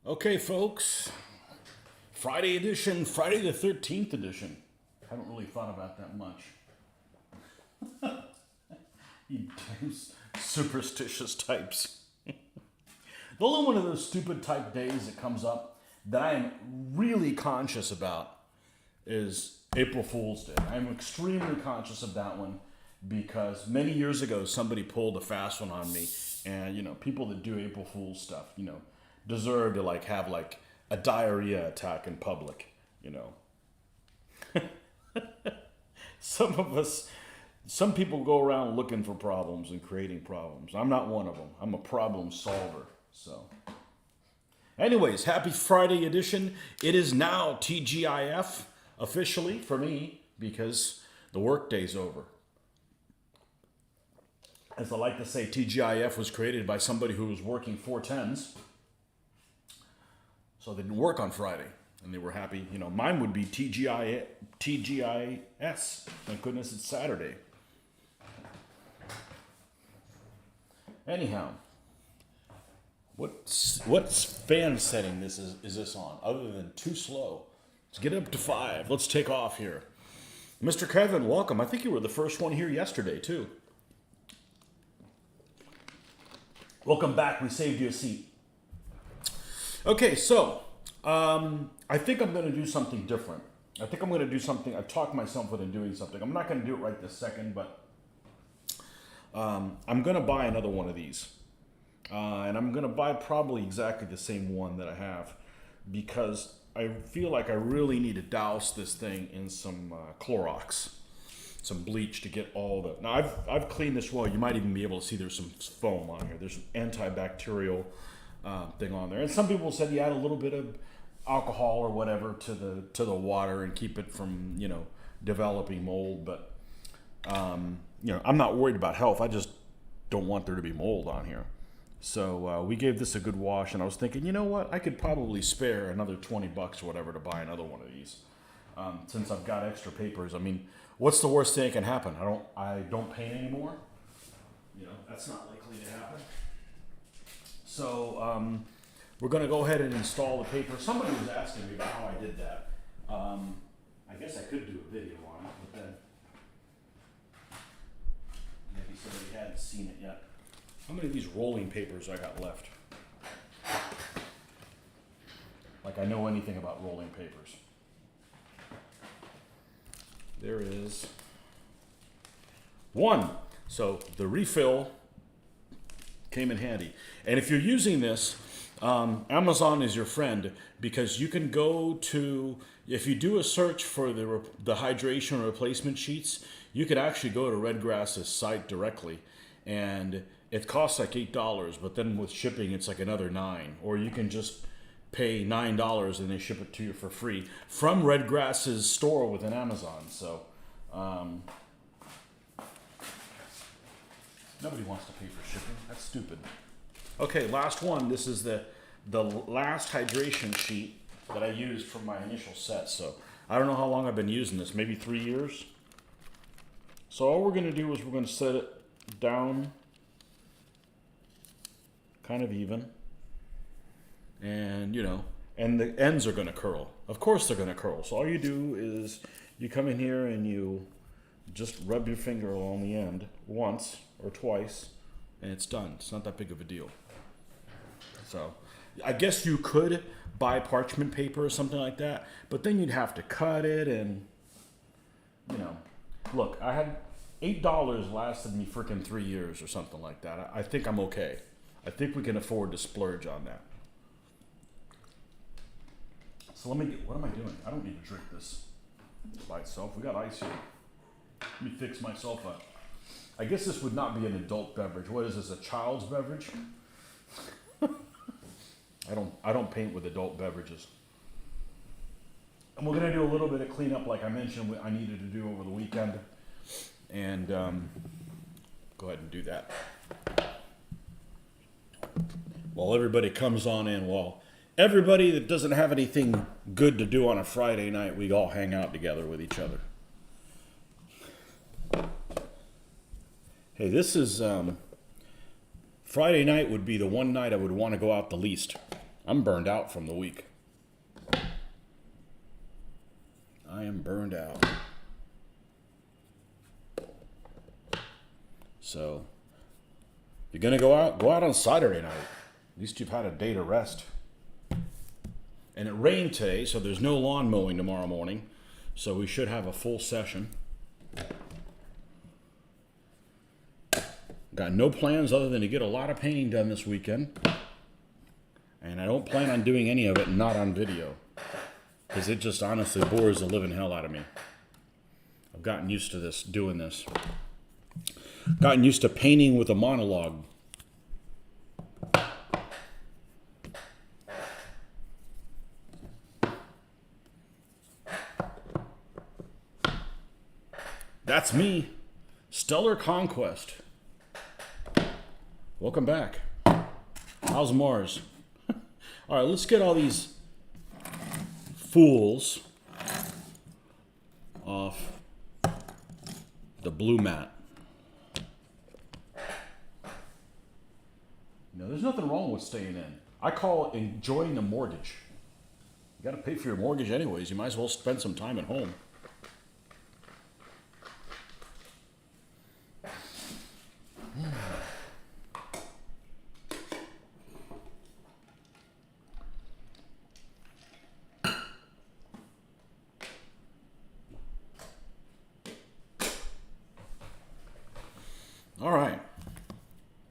Okay, folks. Friday edition, Friday the 13th edition. Haven't really thought about that much. You damn superstitious types. The only one of those stupid type days that comes up that I am really conscious about is April Fool's Day. I'm extremely conscious of that one because many years ago somebody pulled a fast one on me, and people that do April Fool's stuff, deserve to have a diarrhea attack in public, Some people go around looking for problems and creating problems. I'm not one of them. I'm a problem solver. So, anyways, happy Friday edition. It is now TGIF officially for me because the workday's over. As I like to say, TGIF was created by somebody who was working 410s. So they didn't work on Friday, and they were happy. Mine would be TGIS. Thank goodness it's Saturday. Anyhow, what fan setting is this on, other than too slow? Let's get up to 5. Let's take off here. Mr. Kevin, welcome. I think you were the first one here yesterday, too. Welcome back. We saved you a seat. Okay, so I think I'm going to do something different. I think I'm going to do something. I've talked myself into doing something. I'm not going to do it right this second, but I'm going to buy another one of these. And I'm going to buy probably exactly the same one that I have because I feel like I really need to douse this thing in some Clorox, some bleach to get all the... Now, I've cleaned this well. You might even be able to see there's some foam on here. There's an antibacterial thing on there. And some people said you add a little bit of alcohol or whatever to the water and keep it from, developing mold. But, I'm not worried about health. I just don't want there to be mold on here. So we gave this a good wash, and I was thinking, you know what? I could probably spare another $20 or whatever to buy another one of these. Since I've got extra papers. I mean, what's the worst thing that can happen? I don't paint anymore. That's not likely to happen. So we're going to go ahead and install the paper. Somebody was asking me about how I did that. I guess I could do a video on it, but then maybe somebody hadn't seen it yet. How many of these rolling papers I got left? Like I know anything about rolling papers. There is one. So the refill came in handy. And if you're using this, Amazon is your friend because you can go to, if you do a search for the hydration replacement sheets, you could actually go to Redgrass's site directly, and it costs like $8, but then with shipping it's like another $9. Or you can just pay $9 and they ship it to you for free from Redgrass's store within Amazon. So nobody wants to pay for shipping. That's stupid. Okay, last one. This is the last hydration sheet that I used for my initial set. So I don't know how long I've been using this. Maybe 3 years. So all we're going to do is we're going to set it down kind of even. And, and the ends are going to curl. Of course they're going to curl. So all you do is you come in here and you just rub your finger along the end once or twice, and it's done. It's not that big of a deal. So I guess you could buy parchment paper or something like that, but then you'd have to cut it and, Look, I had $8 lasted me freaking 3 years or something like that. I think I'm okay. I think we can afford to splurge on that. So what am I doing? I don't need to drink this by itself. We got ice here. Let me fix myself up. I guess this would not be an adult beverage. What is this, a child's beverage? I don't paint with adult beverages. And we're going to do a little bit of cleanup like I mentioned I needed to do over the weekend. And go ahead and do that. While everybody comes on in, while everybody that doesn't have anything good to do on a Friday night, we all hang out together with each other. Hey, this is Friday night would be the one night I would want to go out the least. I'm burned out from the week. I am burned out. So, if you're gonna go out on Saturday night. At least you've had a day to rest. And it rained today, so there's no lawn mowing tomorrow morning. So we should have a full session. Got no plans other than to get a lot of painting done this weekend. And I don't plan on doing any of it not on video. Because it just honestly bores the living hell out of me. I've gotten used to this, doing this. Gotten used to painting with a monologue. That's me. Stellar Conquest. Welcome back. How's Mars? All right, let's get all these fools off the blue mat. No, there's nothing wrong with staying in. I call it enjoying the mortgage. You got to pay for your mortgage anyways. You might as well spend some time at home. All right.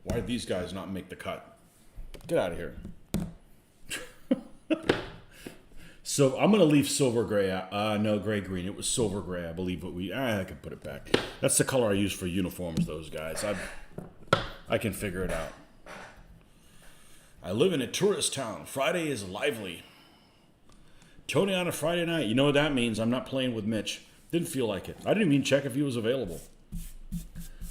Why did these guys not make the cut? Get out of here. So I'm going to leave silver gray. No, gray green. It was silver gray, I believe. But I can put it back. That's the color I use for uniforms, those guys. I can figure it out. I live in a tourist town. Friday is lively. Tony on a Friday night. You know what that means. I'm not playing with Mitch. Didn't feel like it. I didn't even check if he was available.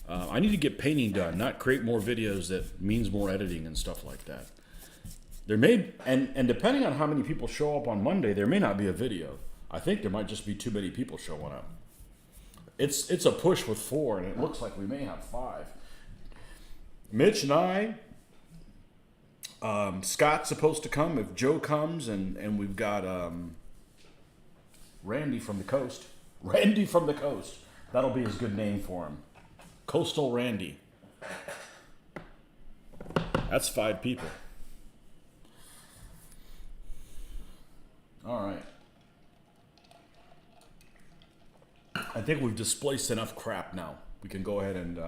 I need to get painting done, not create more videos that means more editing and stuff like that. There may, and depending on how many people show up on Monday, there may not be a video. I think there might just be too many people showing up. It's a push with 4, and it looks like we may have 5. Mitch and I, Scott's supposed to come if Joe comes, and we've got Randy from the coast. Randy from the coast. That'll be his good name for him. Coastal Randy. That's 5 people. All right. I think we've displaced enough crap now. We can go ahead and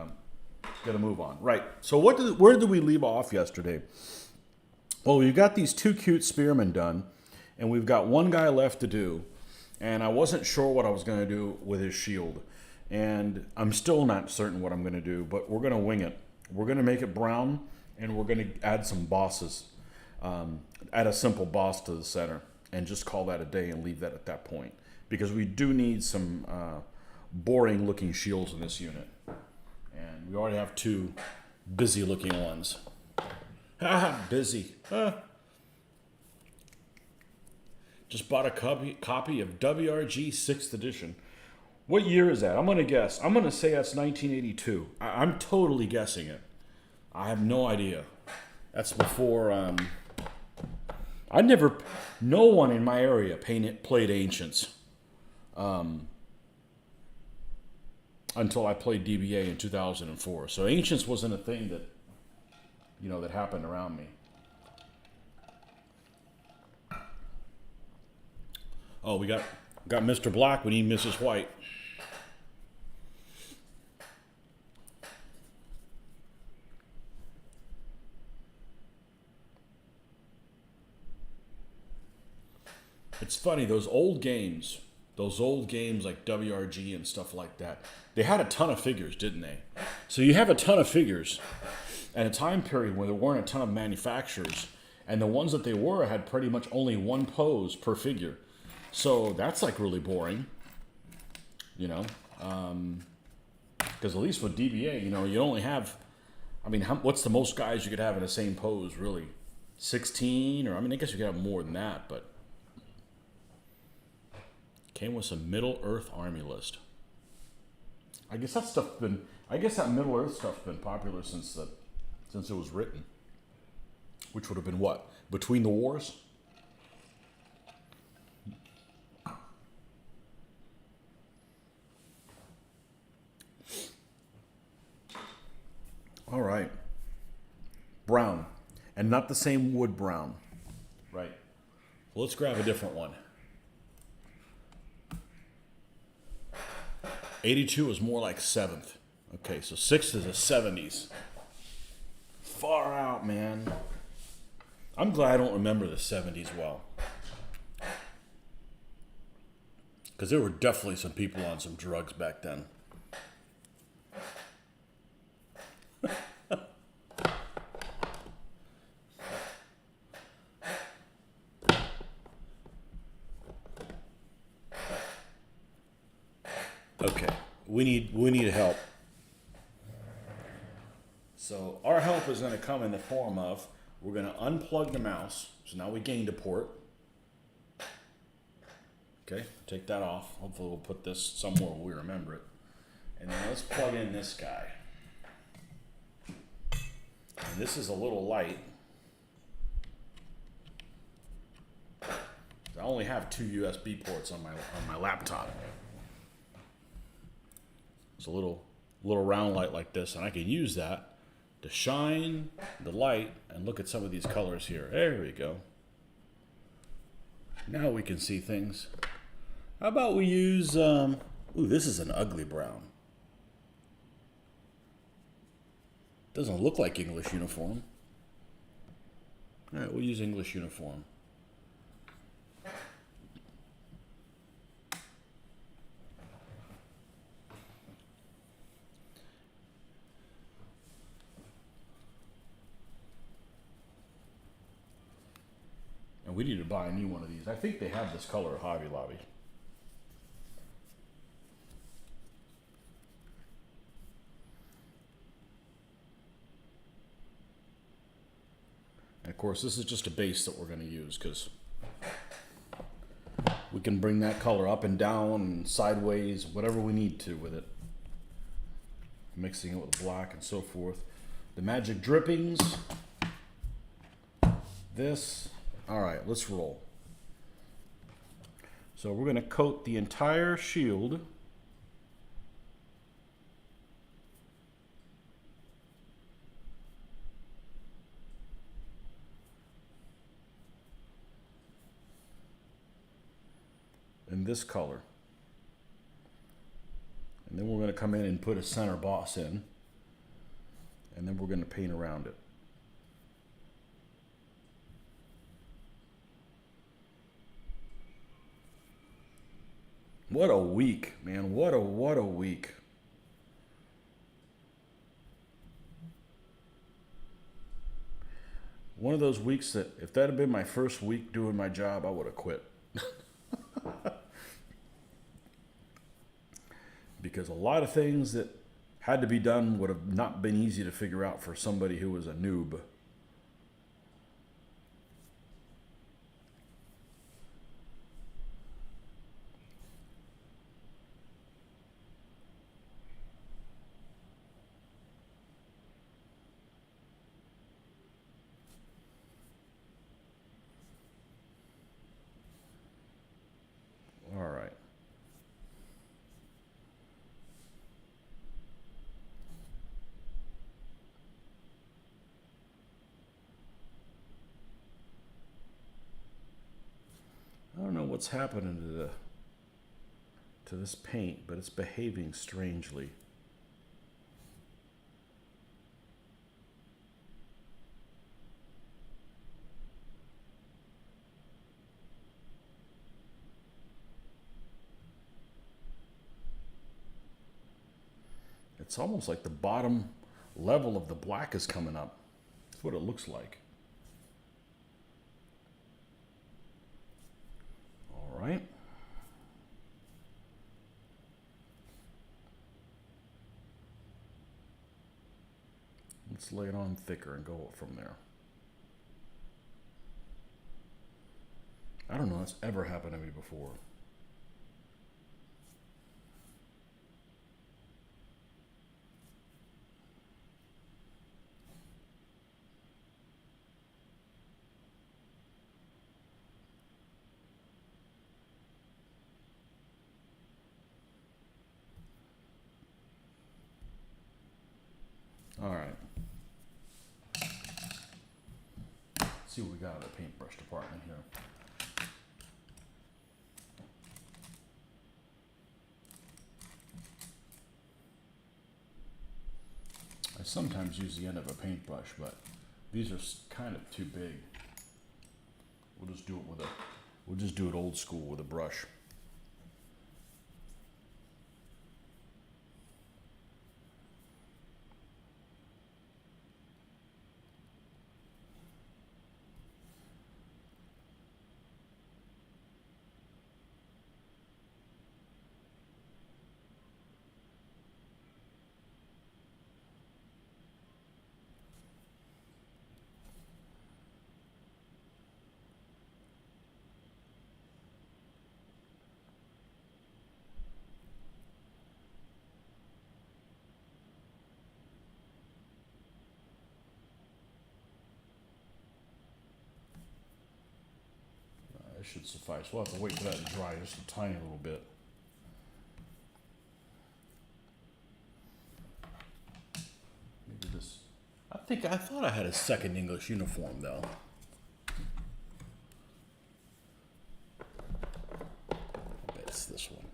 get a move on. Right. So where did we leave off yesterday? Well, we've got these 2 cute spearmen done, and we've got 1 guy left to do, and I wasn't sure what I was going to do with his shield. And I'm still not certain what I'm going to do, but we're going to wing it. We're going to make it brown, and we're going to add some bosses. Add a simple boss to the center, and just call that a day and leave that at that point. Because we do need some boring-looking shields in this unit. And we already have 2 busy-looking ones. Busy. Just bought a copy of WRG 6th edition. What year is that? I'm going to guess. I'm going to say that's 1982. I'm totally guessing it. I have no idea. That's before... No one in my area played Ancients. Until I played DBA in 2004. So Ancients wasn't a thing that, that happened around me. Oh, we got Mr. Black. We need Mrs. White. It's funny, those old games like WRG and stuff like that, they had a ton of figures, didn't they? So you have a ton of figures at a time period where there weren't a ton of manufacturers, and the ones that they were had pretty much only 1 pose per figure. So that's like really boring, because at least with DBA, you only have, what's the most guys you could have in the same pose, really? 16, or I guess you could have more than that, but came with some Middle Earth Army list. I guess that Middle Earth stuff's been popular since it was written. which would have been what? Between the wars? All right. Brown. And not the same wood brown. Right. Well, let's grab a different one. 82 is more like 7th. Okay, so 6th is a 70s. Far out, man. I'm glad I don't remember the 70s well. Because there were definitely some people on some drugs back then. Okay, we need help. So our help is going to come in the form of, we're going to unplug the mouse. So now we gained a port. Okay, take that off. Hopefully we'll put this somewhere where we remember it. And then let's plug in this guy. And this is a little light. I only have 2 USB ports on my laptop. It's a little round light like this, and I can use that to shine the light and look at some of these colors here. There we go. Now we can see things. How about we use, ooh, this is an ugly brown. Doesn't look like English uniform. All right, we'll use English uniform. And we need to buy a new one of these. I think they have this color at Hobby Lobby. And of course, this is just a base that we're going to use because we can bring that color up and down and sideways, whatever we need to with it. Mixing it with black and so forth. The magic drippings. This. All right, let's roll. So we're going to coat the entire shield. In this color. And then we're going to come in and put a center boss in. And then we're going to paint around it. What a week, man. What a week. One of those weeks that if that had been my first week doing my job, I would have quit. Because a lot of things that had to be done would have not been easy to figure out for somebody who was a noob. All right. I don't know what's happening to this paint, but it's behaving strangely. It's almost like the bottom level of the black is coming up. That's what it looks like. All right. Let's lay it on thicker and go from there. I don't know, that's ever happened to me before. see what we got in the paintbrush department here. I sometimes use the end of a paintbrush, but these are kind of too big. We'll just do it old school with a brush. Should suffice. We'll have to wait for that to dry just a tiny little bit. Maybe this. I thought I had a second English uniform though. I bet it's this one.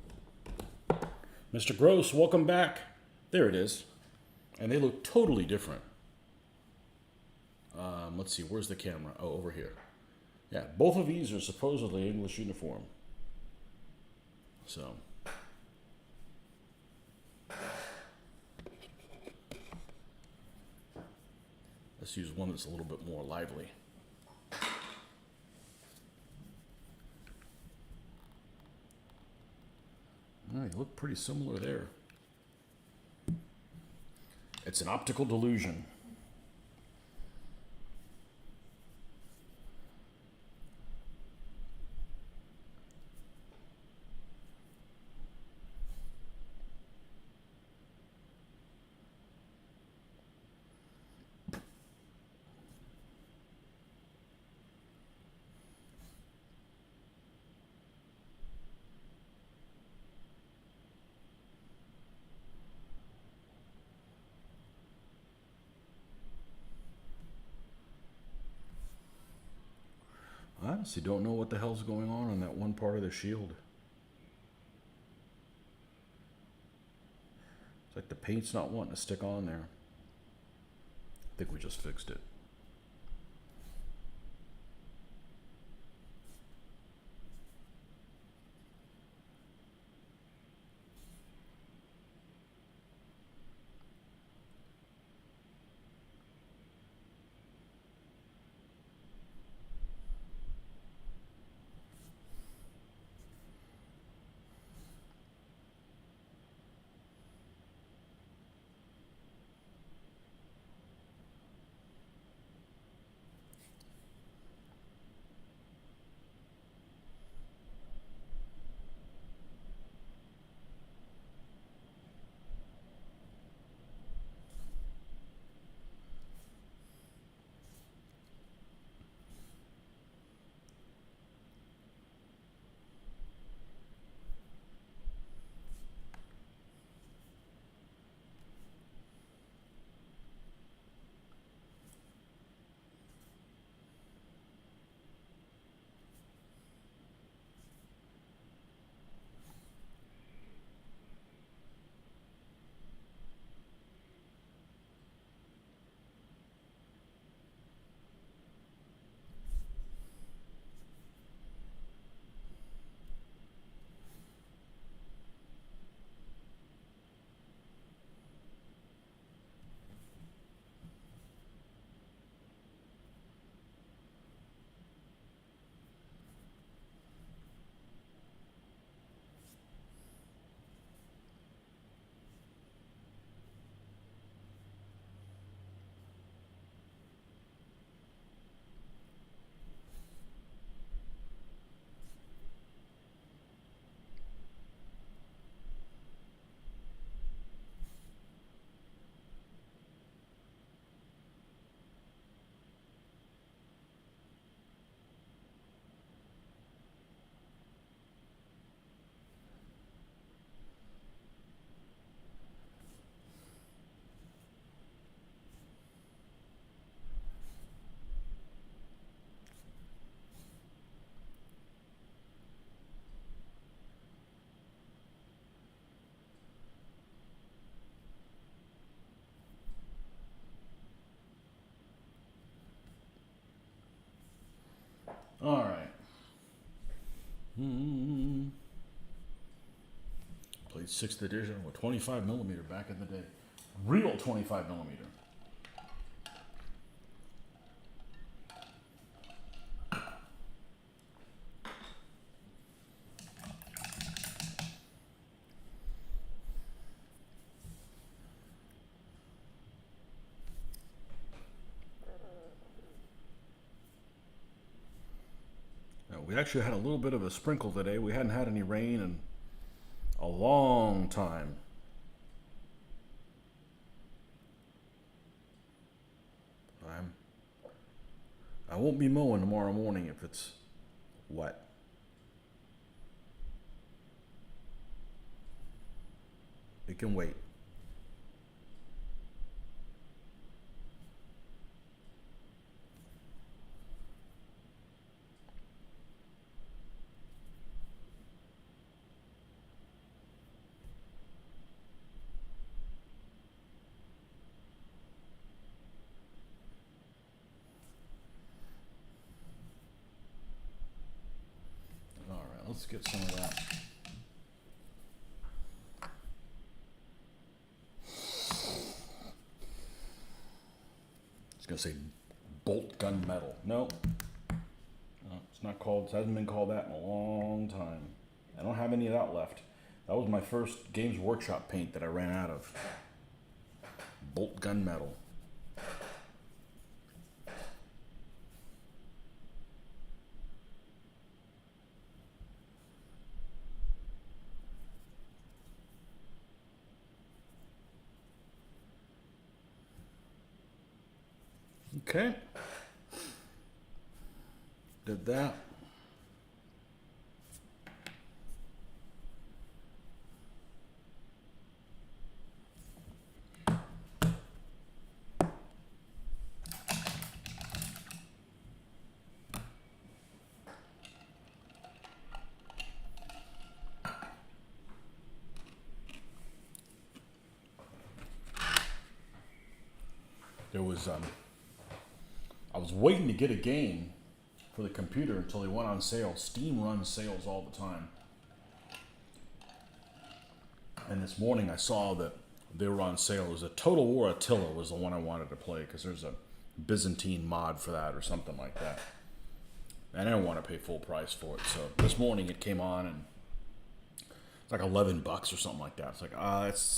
Mr. Gross, welcome back. There it is. And they look totally different. Let's see, where's the camera? Oh, over here. Yeah, both of these are supposedly English uniform. So. Let's use one that's a little bit more lively. They look pretty similar there. It's an optical delusion. I honestly don't know what the hell's going on that one part of the shield. It's like the paint's not wanting to stick on there. I think we just fixed it. played 6th edition with 25 millimeter back in the day. Real 25 millimeter. We actually had a little bit of a sprinkle today. We hadn't had any rain in a long time. I won't be mowing tomorrow morning if it's wet. It can wait. Let's get some of that. I was gonna say bolt gun metal. No, it's not called. It hasn't been called that in a long time. I don't have any of that left. That was my first Games Workshop paint that I ran out of. Bolt gun metal. Okay. Did that. There was I was waiting to get a game for the computer until they went on sale. Steam runs sales all the time. And this morning I saw that they were on sale. It was a Total War Attila was the one I wanted to play because there's a Byzantine mod for that or something like that. And I didn't want to pay full price for it. So this morning it came on and it's like $11 or something like that. It's like,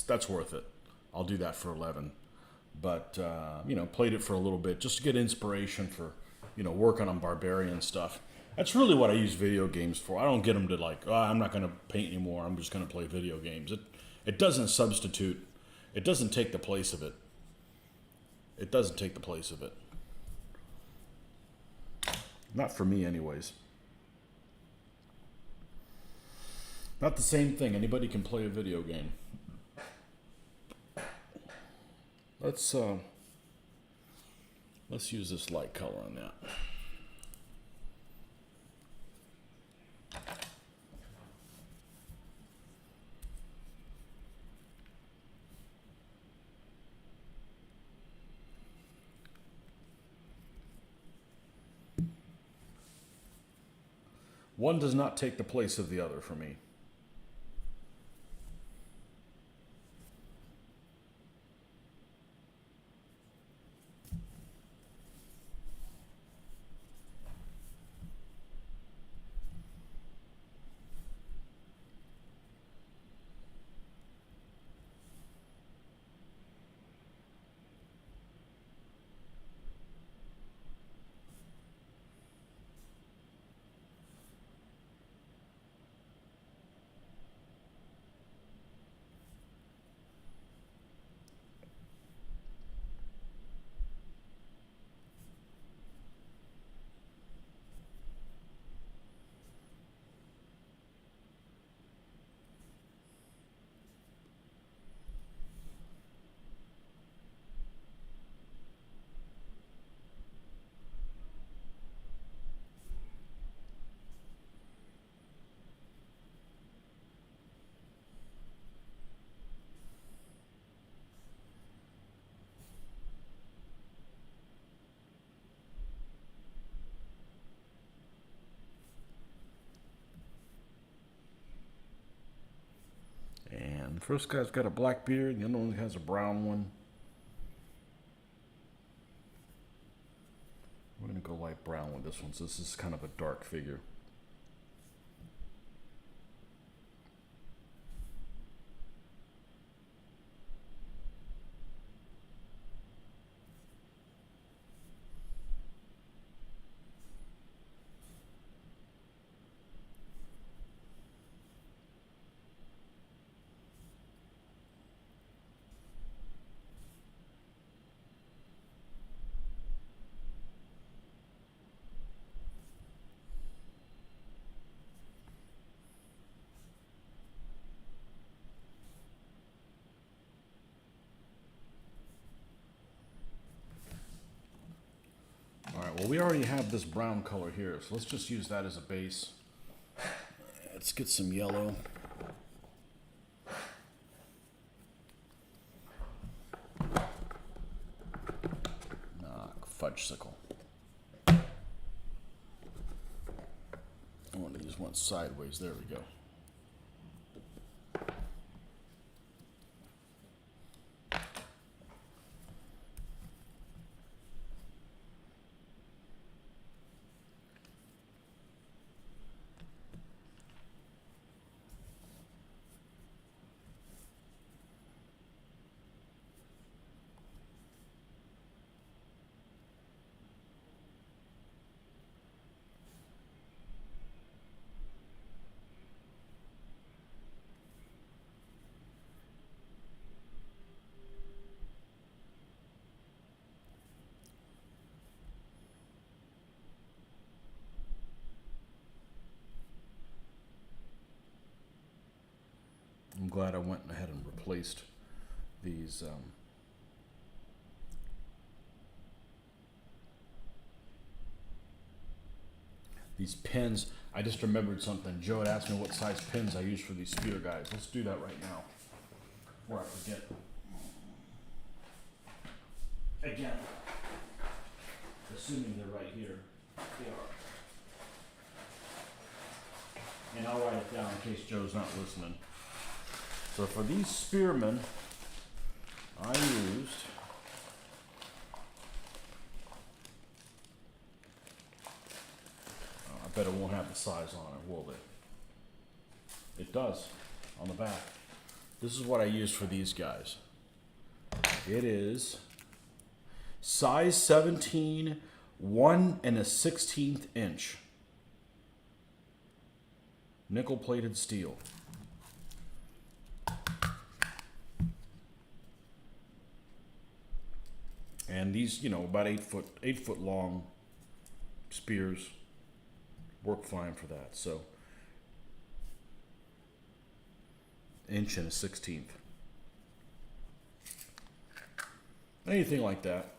that's worth it. I'll do that for 11. But, played it for a little bit just to get inspiration for, working on barbarian stuff. That's really what I use video games for. I don't get them to I'm not going to paint anymore. I'm just going to play video games. It doesn't substitute. It doesn't take the place of it. It doesn't take the place of it. Not for me anyways. Not the same thing. Anybody can play a video game. Let's use this light color on that. One does not take the place of the other for me. first guy's got a black beard, the other one has a brown one. We're going to go light brown with this one, so this is kind of a dark figure. Well, we already have this brown color here, so let's just use that as a base. Let's get some yellow. Fudgesicle. I want to use one sideways. There we go. I'm glad I went ahead and replaced these pins. I just remembered something. Joe had asked me what size pins I use for these spear guys. Let's do that right now before I forget. Again, assuming they're right here. They are. And I'll write it down in case Joe's not listening. So for these spearmen, I used I bet it won't have the size on it, will it? It does, on the back. This is what I used for these guys. It is size 17, 1 1/16 inch. Nickel plated steel. And these, you know, about 8 foot long spears work fine for that. So, 1 1/16. Anything like that.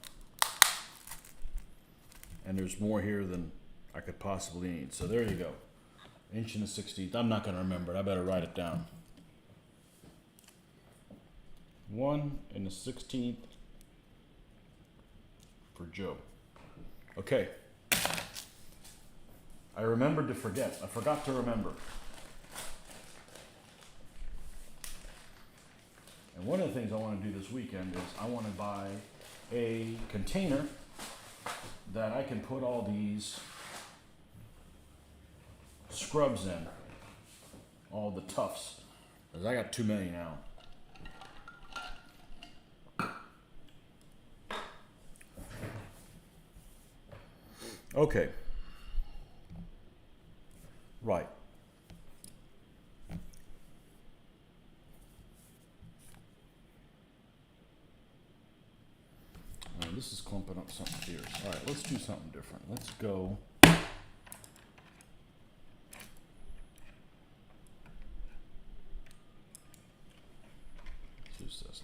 And there's more here than I could possibly need. So there you go. 1 1/16. I'm not going to remember it. I better write it down. 1 1/16 for Joe. Okay. I remembered to forget. I forgot to remember. And one of the things I want to do this weekend is I want to buy a container that I can put all these scrubs in. All the tufts. Because I got too many now. Okay. Right. This is clumping up something fierce. All right, let's do something different. Let's go. Let's use this.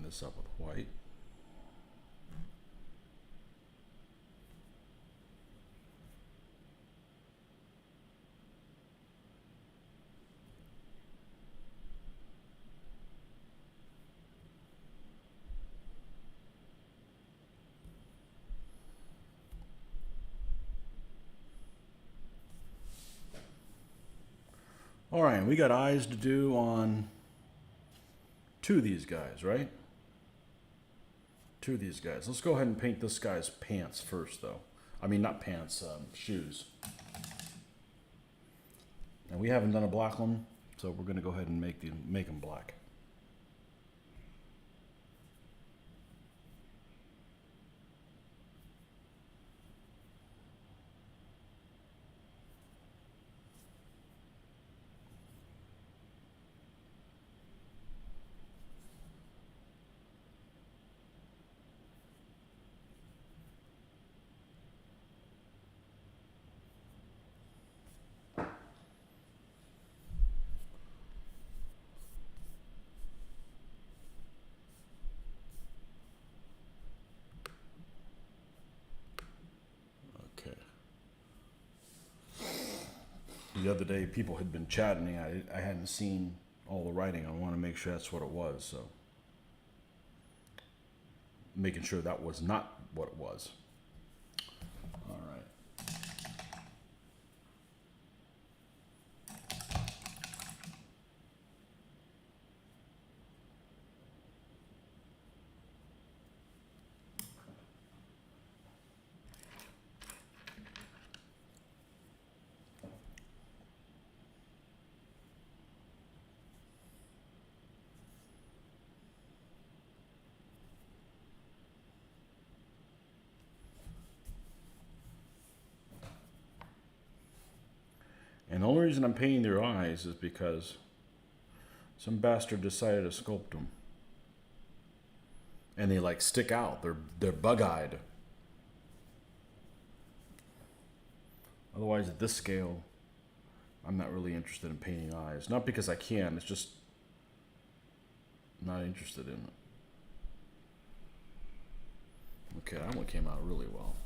this up with white. All right, we got eyes to do on two of these guys, right? Two of these guys. Let's go ahead and paint this guy's pants first, though. I mean, not pants, shoes. And we haven't done a black one, so we're going to go ahead and make them black. The other day, people had been chatting. I hadn't seen all the writing. I want to make sure that's what it was. So, making sure that was not what it was. All right. And the only reason I'm painting their eyes is because some bastard decided to sculpt them. And they like stick out. They're bug-eyed. Otherwise, at this scale, I'm not really interested in painting eyes. Not because I can, it's just not interested in it. Okay, that one came out really well.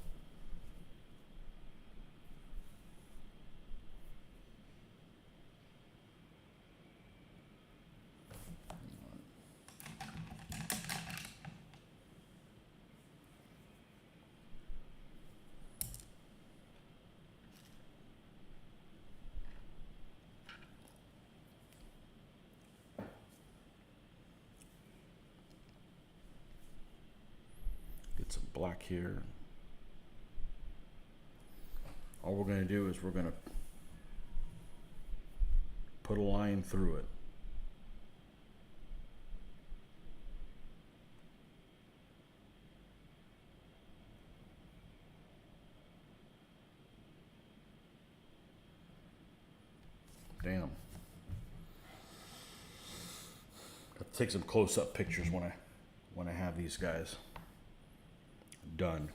Some black here. All we're going to do is we're going to put a line through it. Damn. I'll take some close-up pictures when I have these guys done.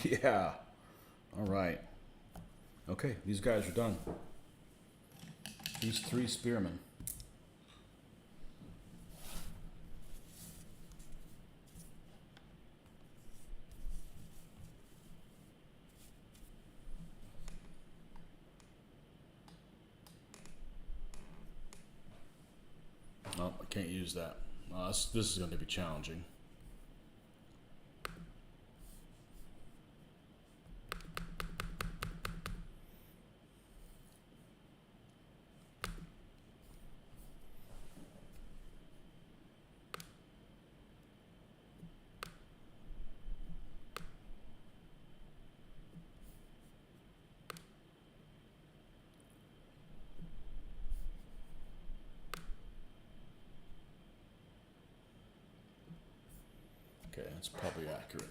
Yeah. All right. Okay, these guys are done. These three spearmen. Oh, I can't use that. This is going to be challenging. Okay, that's probably accurate.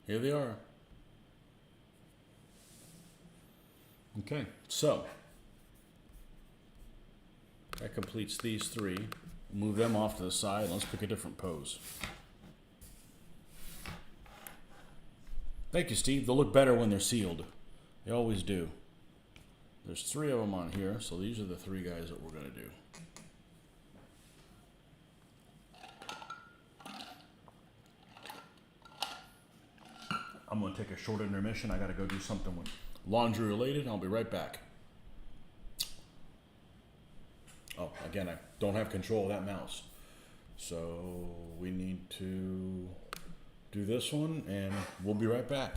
Here they are. Okay, so that completes these three. Move them off to the side. Let's pick a different pose. Thank you, Steve. They'll look better when they're sealed. They always do. There's three of them on here, so these are the three guys that we're going to do. I'm going to take a short intermission. I got to go do something with laundry related. I'll be right back. Oh, again, I don't have control of that mouse. So we need to do this one, and we'll be right back.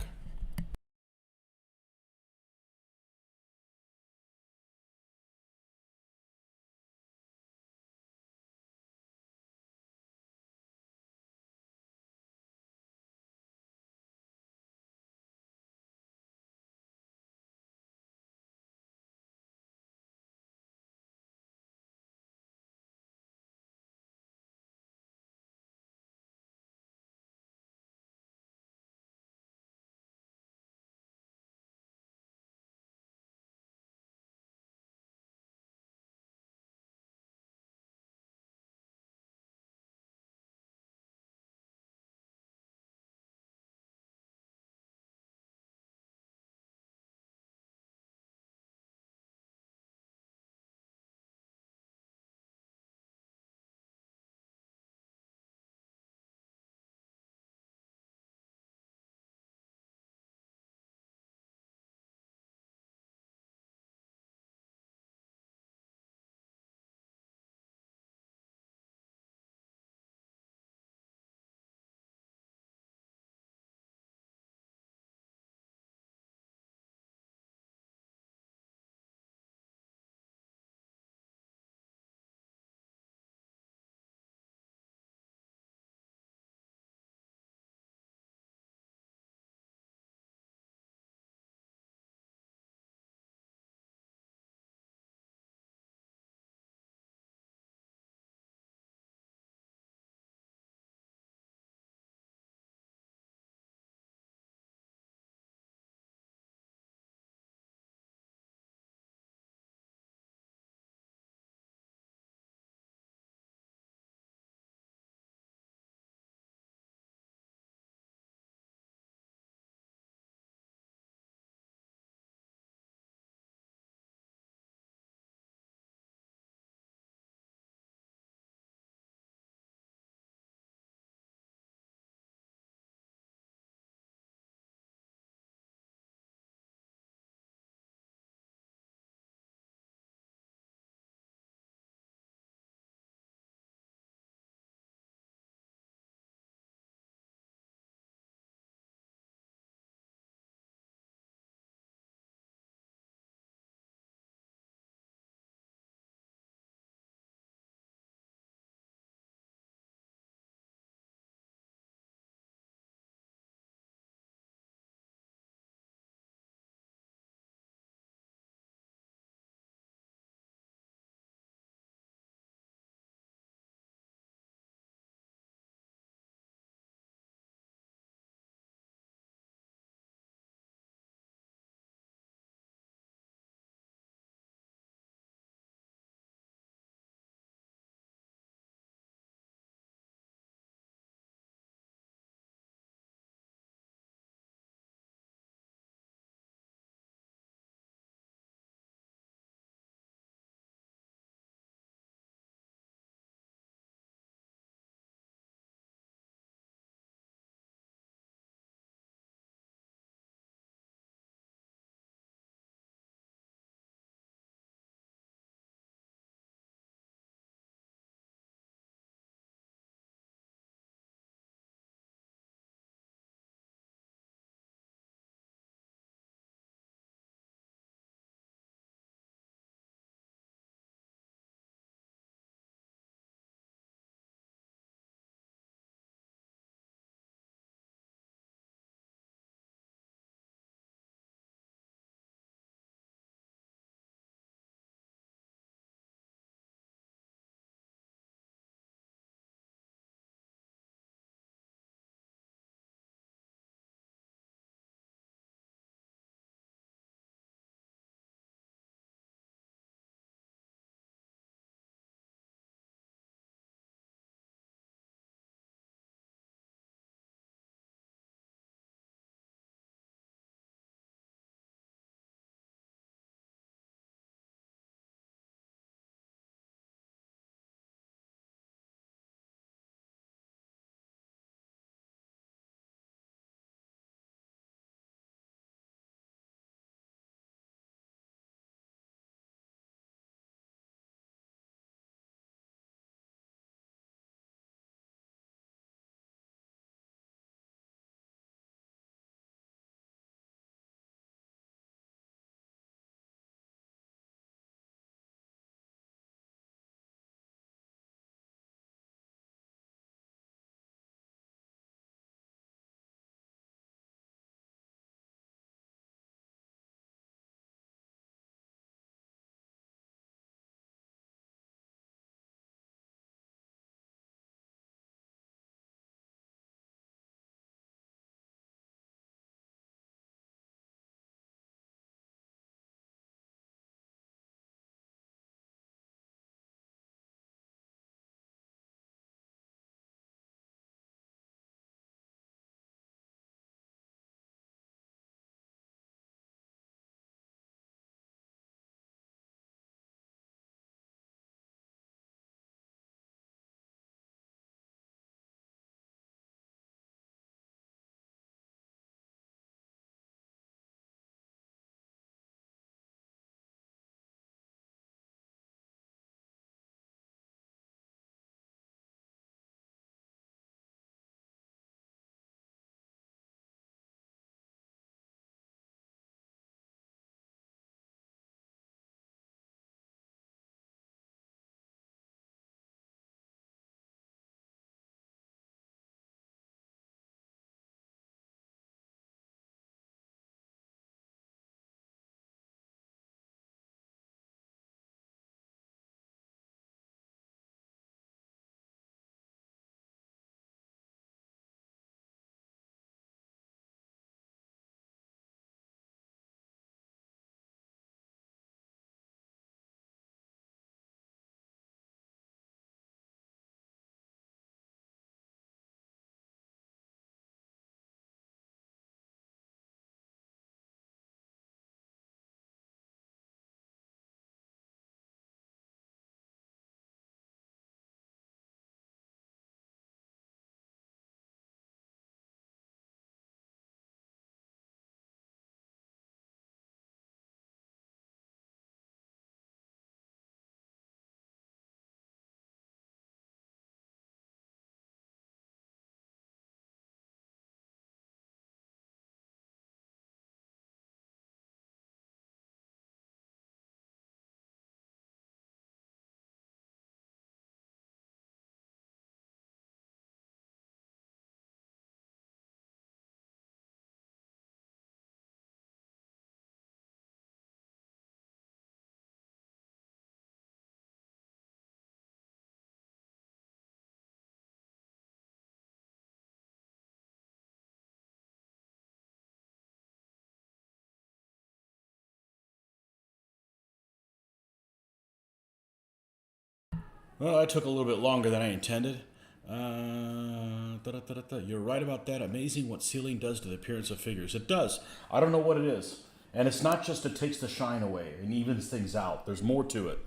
Well, that took a little bit longer than I intended. You're right about that. Amazing what sealing does to the appearance of figures. It does. I don't know what it is. And it's not just it takes the shine away and evens things out. There's more to it.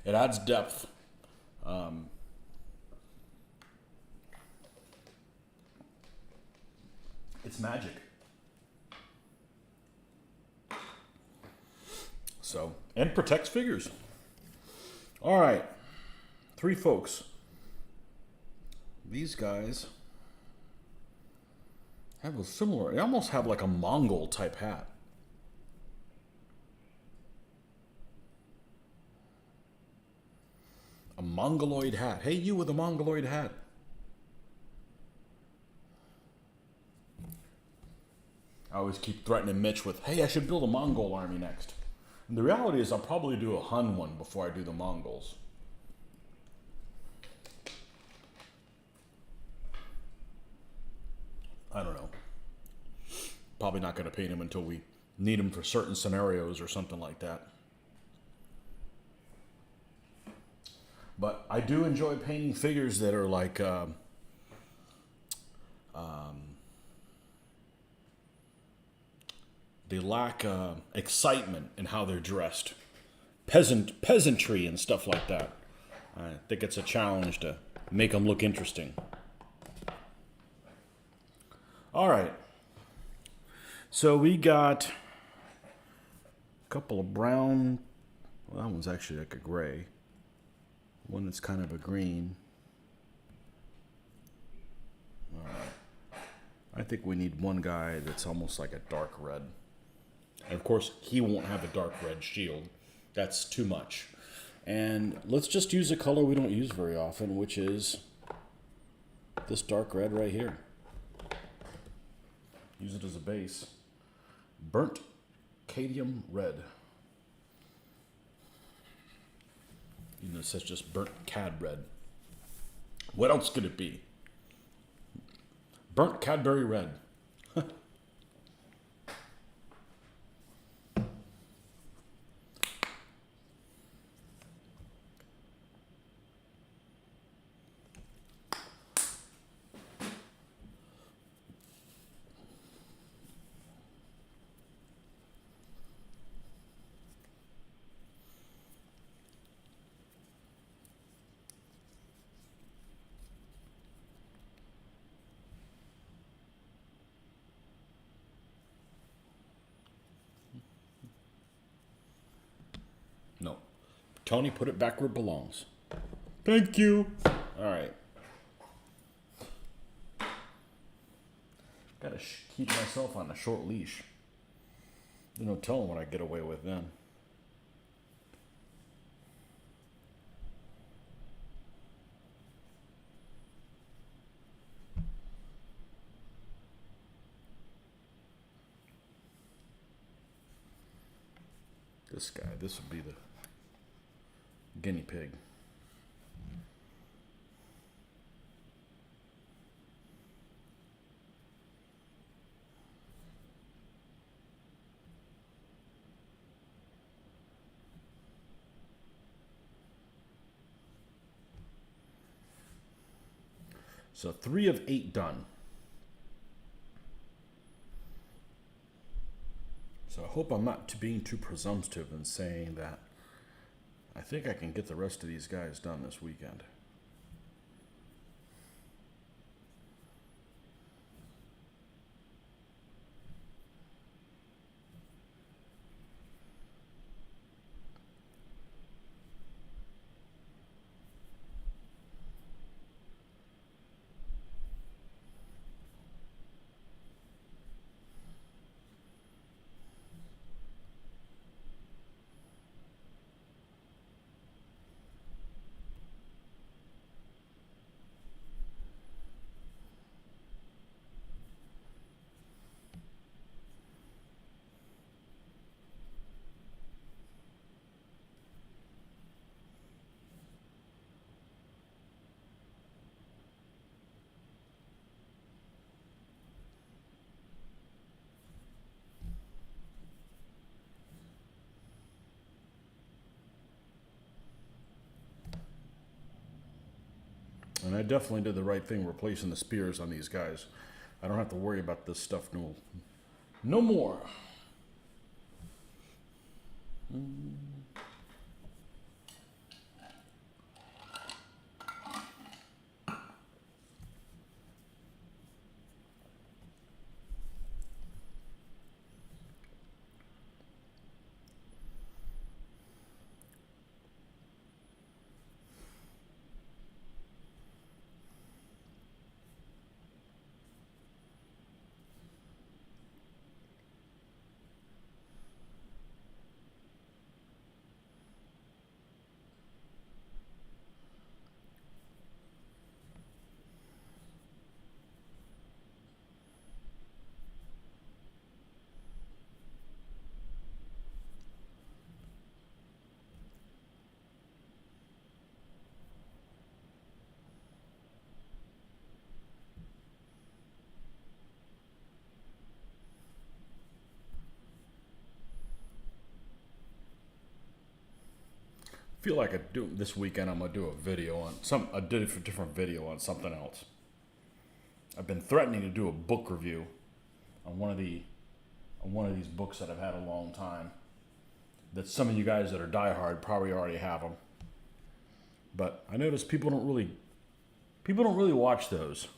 It adds depth. It's magic. So, and protects figures. All right. 3 folks. These guys have a similar, they almost have like a Mongol type hat. A Mongoloid hat. Hey, you with a Mongoloid hat. I always keep threatening Mitch with, hey, I should build a Mongol army next. And the reality is I'll probably do a Hun one before I do the Mongols. I don't know. Probably not going to paint him until we need him for certain scenarios or something like that. But I do enjoy painting figures that are like they lack excitement in how they're dressed. Peasantry and stuff like that. I think it's a challenge to make them look interesting. All right. So we got a couple of brown. Well, that one's actually like a gray. One that's kind of a green. All right. I think we need one guy that's almost like a dark red. And of course, he won't have a dark red shield. That's too much. And let's just use a color we don't use very often, which is this dark red right here. Use it as a base. Burnt cadmium red. You know, it says just burnt cad red. What else could it be? Burnt Cadbury red. No. Tony, put it back where it belongs. Thank you. All right. Gotta keep myself on a short leash. There's no telling what I get away with then. This guy, this would be the guinea pig. So 3 of 8 done. So I hope I'm not being too presumptive in saying that I think I can get the rest of these guys done this weekend. I definitely did the right thing replacing the spears on these guys. I don't have to worry about this stuff no more. Feel like this weekend I'm gonna do a video on a different video on something else. I've been threatening to do a book review on one of these books that I've had a long time. That some of you guys that are diehard probably already have them. But I notice people don't really watch those.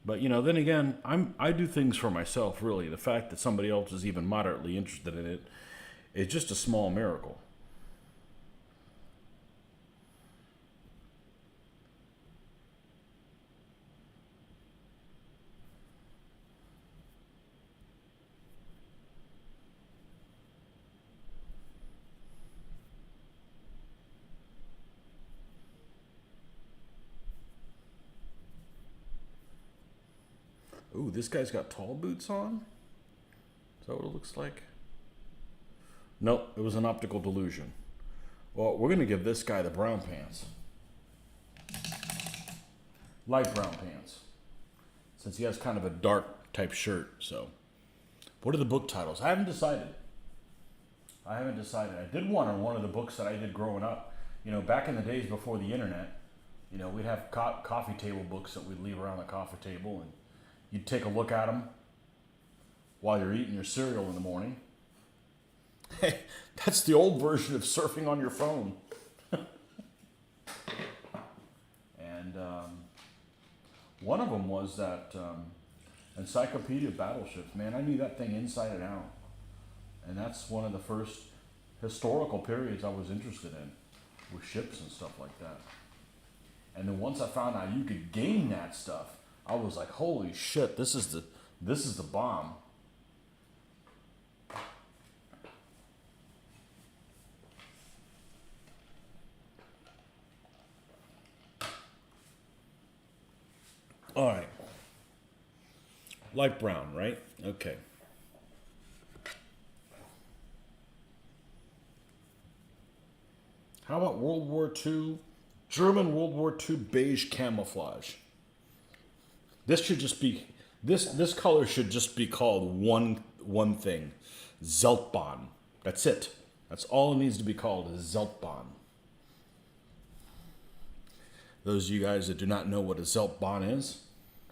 But then again, I do things for myself. Really, the fact that somebody else is even moderately interested in it is just a small miracle. Ooh, this guy's got tall boots on? Is that what it looks like? Nope, it was an optical delusion. Well, we're going to give this guy the brown pants. Light brown pants. Since he has kind of a dark type shirt, so. What are the book titles? I haven't decided. I did one on one of the books that I did growing up. Back in the days before the internet, we'd have coffee table books that we'd leave around the coffee table, and you'd take a look at them while you're eating your cereal in the morning. Hey, that's the old version of surfing on your phone. And one of them was that Encyclopedia of Battleships. Man, I knew that thing inside and out. And that's one of the first historical periods I was interested in, with ships and stuff like that. And then once I found out you could game that stuff, I was like, holy shit, this is the bomb. All right. Light brown, right? Okay. How about World War II? German World War II beige camouflage. This should just be this color should just be called one thing. Zeltbahn. That's it. That's all it needs to be called, is Zeltbahn. Those of you guys that do not know what a Zeltbahn is,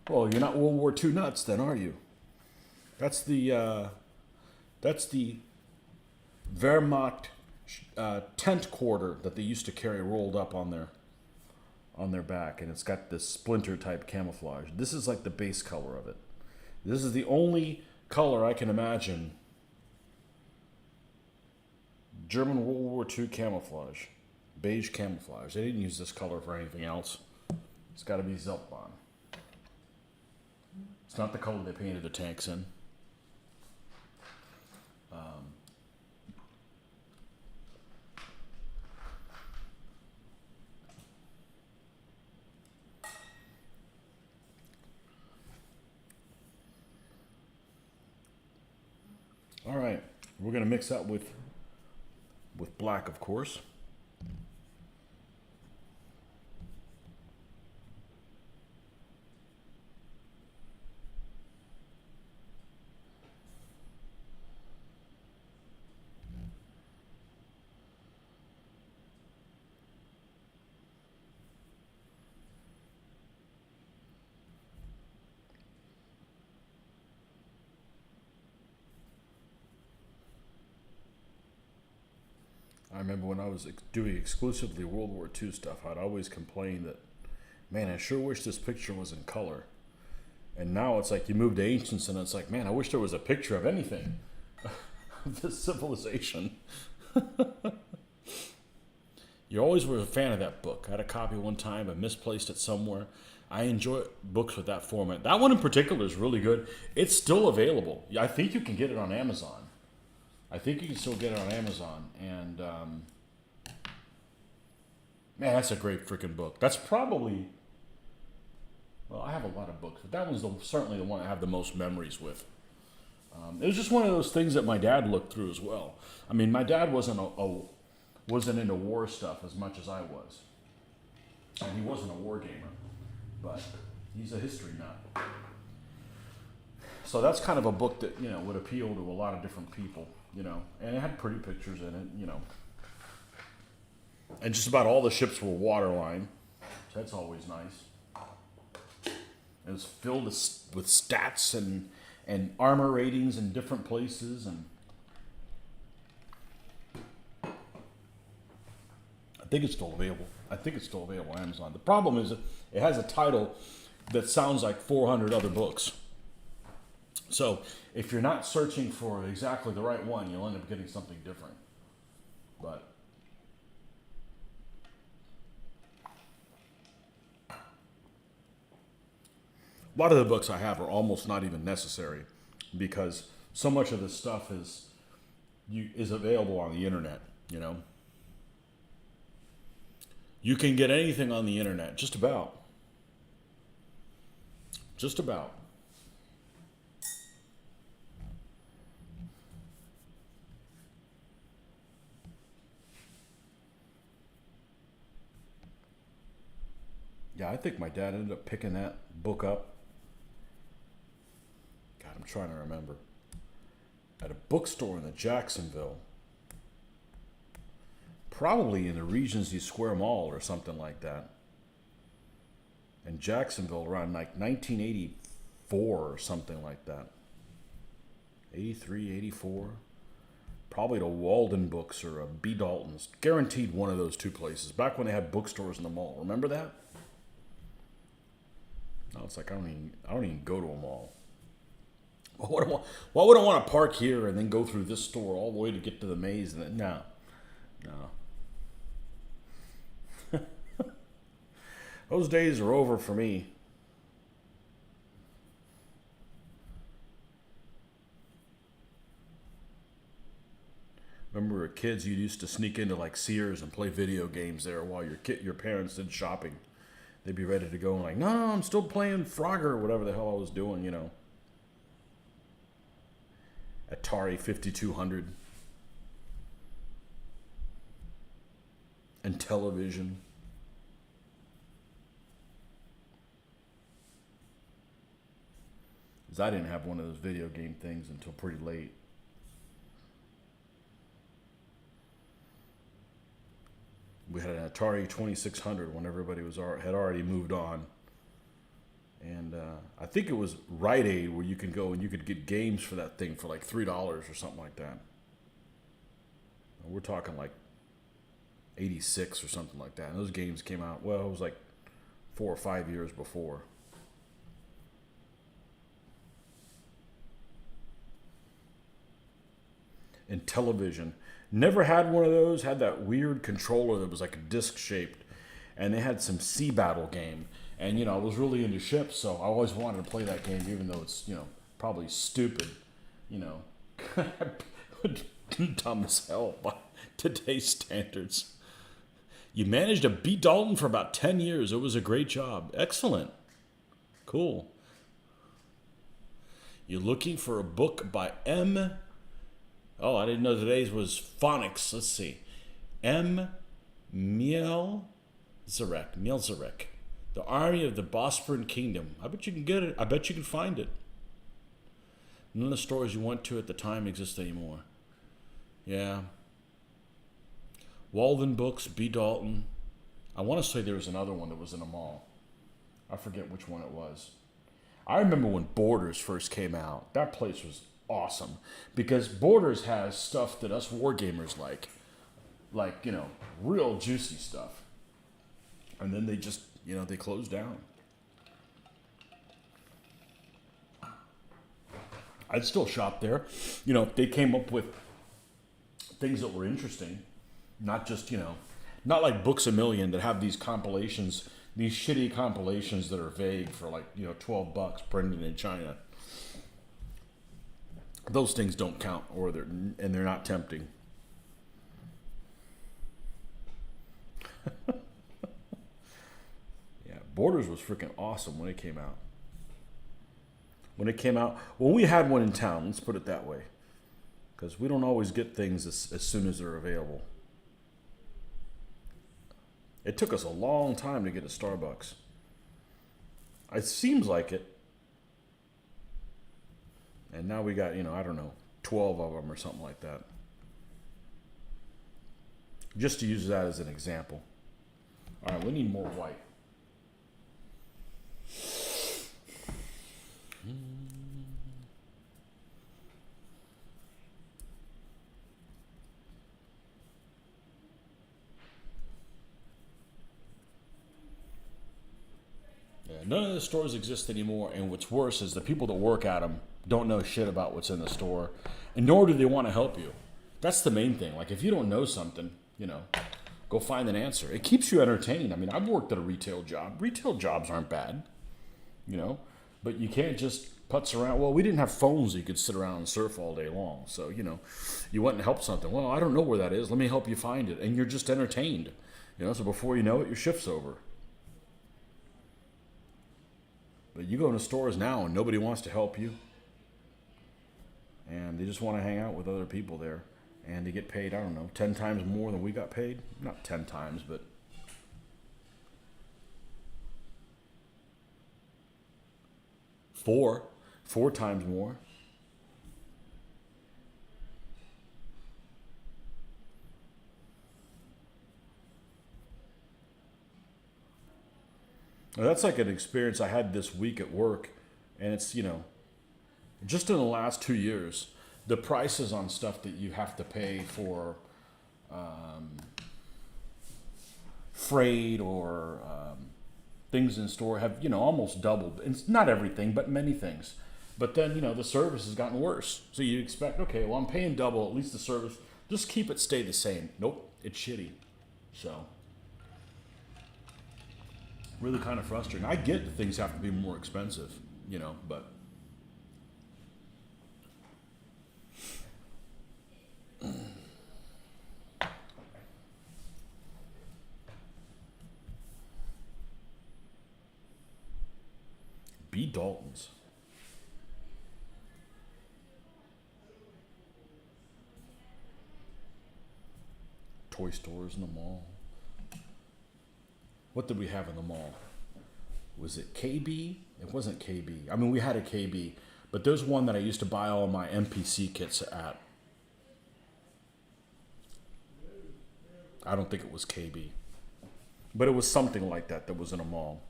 well, you're not World War II nuts then, are you? That's the Wehrmacht tent quarter that they used to carry rolled up on their back, and it's got this splinter type camouflage. This is like the base color of it. This is the only color I can imagine. German World War II camouflage. Beige camouflage. They didn't use this color for anything else. It's got to be Zeltbahn. It's not the color they painted the tanks in. All right, we're gonna mix that with black, of course. I remember when I was doing exclusively World War II stuff, I'd always complain that, man, I sure wish this picture was in color. And now it's like you move to Ancients and it's like, man, I wish there was a picture of anything. Of this civilization. You always were a fan of that book. I had a copy one time. I misplaced it somewhere. I enjoy books with that format. That one in particular is really good. It's still available. I think you can get it on Amazon. I think you can still get it on Amazon. And, man, that's a great freaking book. That's probably, well, I have a lot of books, but that one's certainly the one I have the most memories with. It was just one of those things that my dad looked through as well. I mean, my dad wasn't wasn't into war stuff as much as I was. And he wasn't a war gamer, but he's a history nut. So that's kind of a book that, you know, would appeal to a lot of different people, you know, and it had pretty pictures in it, you know. And just about all the ships were waterline, so that's always nice. It was filled with stats and armor ratings in different places, and I think it's still available. I think it's still available on Amazon. The problem is it has a title that sounds like 400 other books. So if you're not searching for exactly the right one, you'll end up getting something different. But a lot of the books I have are almost not even necessary because so much of this stuff is available on the internet, you know. You can get anything on the internet, just about. Just about. Yeah, I think my dad ended up picking that book up. God, I'm trying to remember. At a bookstore in the Jacksonville. Probably in the Regency Square Mall or something like that. In Jacksonville around like 1984 or something like that. 83, 84. Probably to Walden Books or a B. Dalton's. Guaranteed one of those two places. Back when they had bookstores in the mall. Remember that? Now it's like I don't even go to a mall. Why would I want to park here and then go through this store all the way to get to the maze? And then, no. Those days are over for me. Remember, we were kids, you used to sneak into like Sears and play video games there while your parents did shopping. They'd be ready to go and like, no, I'm still playing Frogger or whatever the hell I was doing, you know. Atari 5200. And television. 'Cause I didn't have one of those video game things until pretty late. We had an Atari 2600 when everybody had already moved on. And I think it was Rite Aid where you can go and you could get games for that thing for like $3 or something like that. We're talking like 86 or something like that. And those games came out, well, it was like 4 or 5 years before. And television. Never had one of those. Had that weird controller that was like a disc shaped. And they had some Sea Battle game. And, you know, I was really into ships, so I always wanted to play that game, even though it's, you know, probably stupid, you know. Dumb as hell by today's standards. You managed to beat Dalton for about 10 years. It was a great job. Excellent. Cool. You're looking for a book by M. Oh, I didn't know today's was phonics. Let's see. M. Mielzarek. The Army of the Bosporan Kingdom. I bet you can get it. I bet you can find it. None of the stores you went to at the time exist anymore. Yeah. Walden Books, B. Dalton. I want to say there was another one that was in a mall. I forget which one it was. I remember when Borders first came out. That place was awesome. Because Borders has stuff that us wargamers like. like, real juicy stuff. And then they just, they closed down. I'd still shop there. If they came up with things that were interesting, not just, not like Books A Million that have these compilations, these shitty compilations that are vague for like, $12 printed in China. Those things don't count, they're not tempting. Yeah, Borders was freaking awesome when it came out. When we had one in town, let's put it that way, because we don't always get things as soon as they're available. It took us a long time to get a Starbucks. It seems like it. And now we got, 12 of them or something like that. Just to use that as an example. All right, we need more white. Yeah, none of the stores exist anymore, and what's worse is the people that work at them don't know shit about what's in the store, and nor do they want to help you. That's the main thing. Like, if you don't know something, go find an answer. It keeps you entertained. I mean, I've worked at a retail job. Retail jobs aren't bad, but you can't just putz around. Well, we didn't have phones that you could sit around and surf all day long. So, you went and helped something. Well, I don't know where that is. Let me help you find it. And you're just entertained, so before you know it, your shift's over. But you go into stores now and nobody wants to help you. And they just want to hang out with other people there. And they get paid, 10 times more than we got paid. Not 10 times, but... Four times more. Now, that's like an experience I had this week at work. And it's, just in the last 2 years, the prices on stuff that you have to pay for freight or things in store have, almost doubled. It's not everything, but many things. But then, the service has gotten worse. So you expect, okay, well, I'm paying double, at least the service, just keep it stay the same. Nope, it's shitty. So, really kind of frustrating. I get that things have to be more expensive, but... B. Dalton's. Toy stores in the mall. What did we have in the mall? Was it KB? It wasn't KB. I mean, we had a KB, but there's one that I used to buy all my MPC kits at. I don't think it was KB. But it was something like that was in a mall.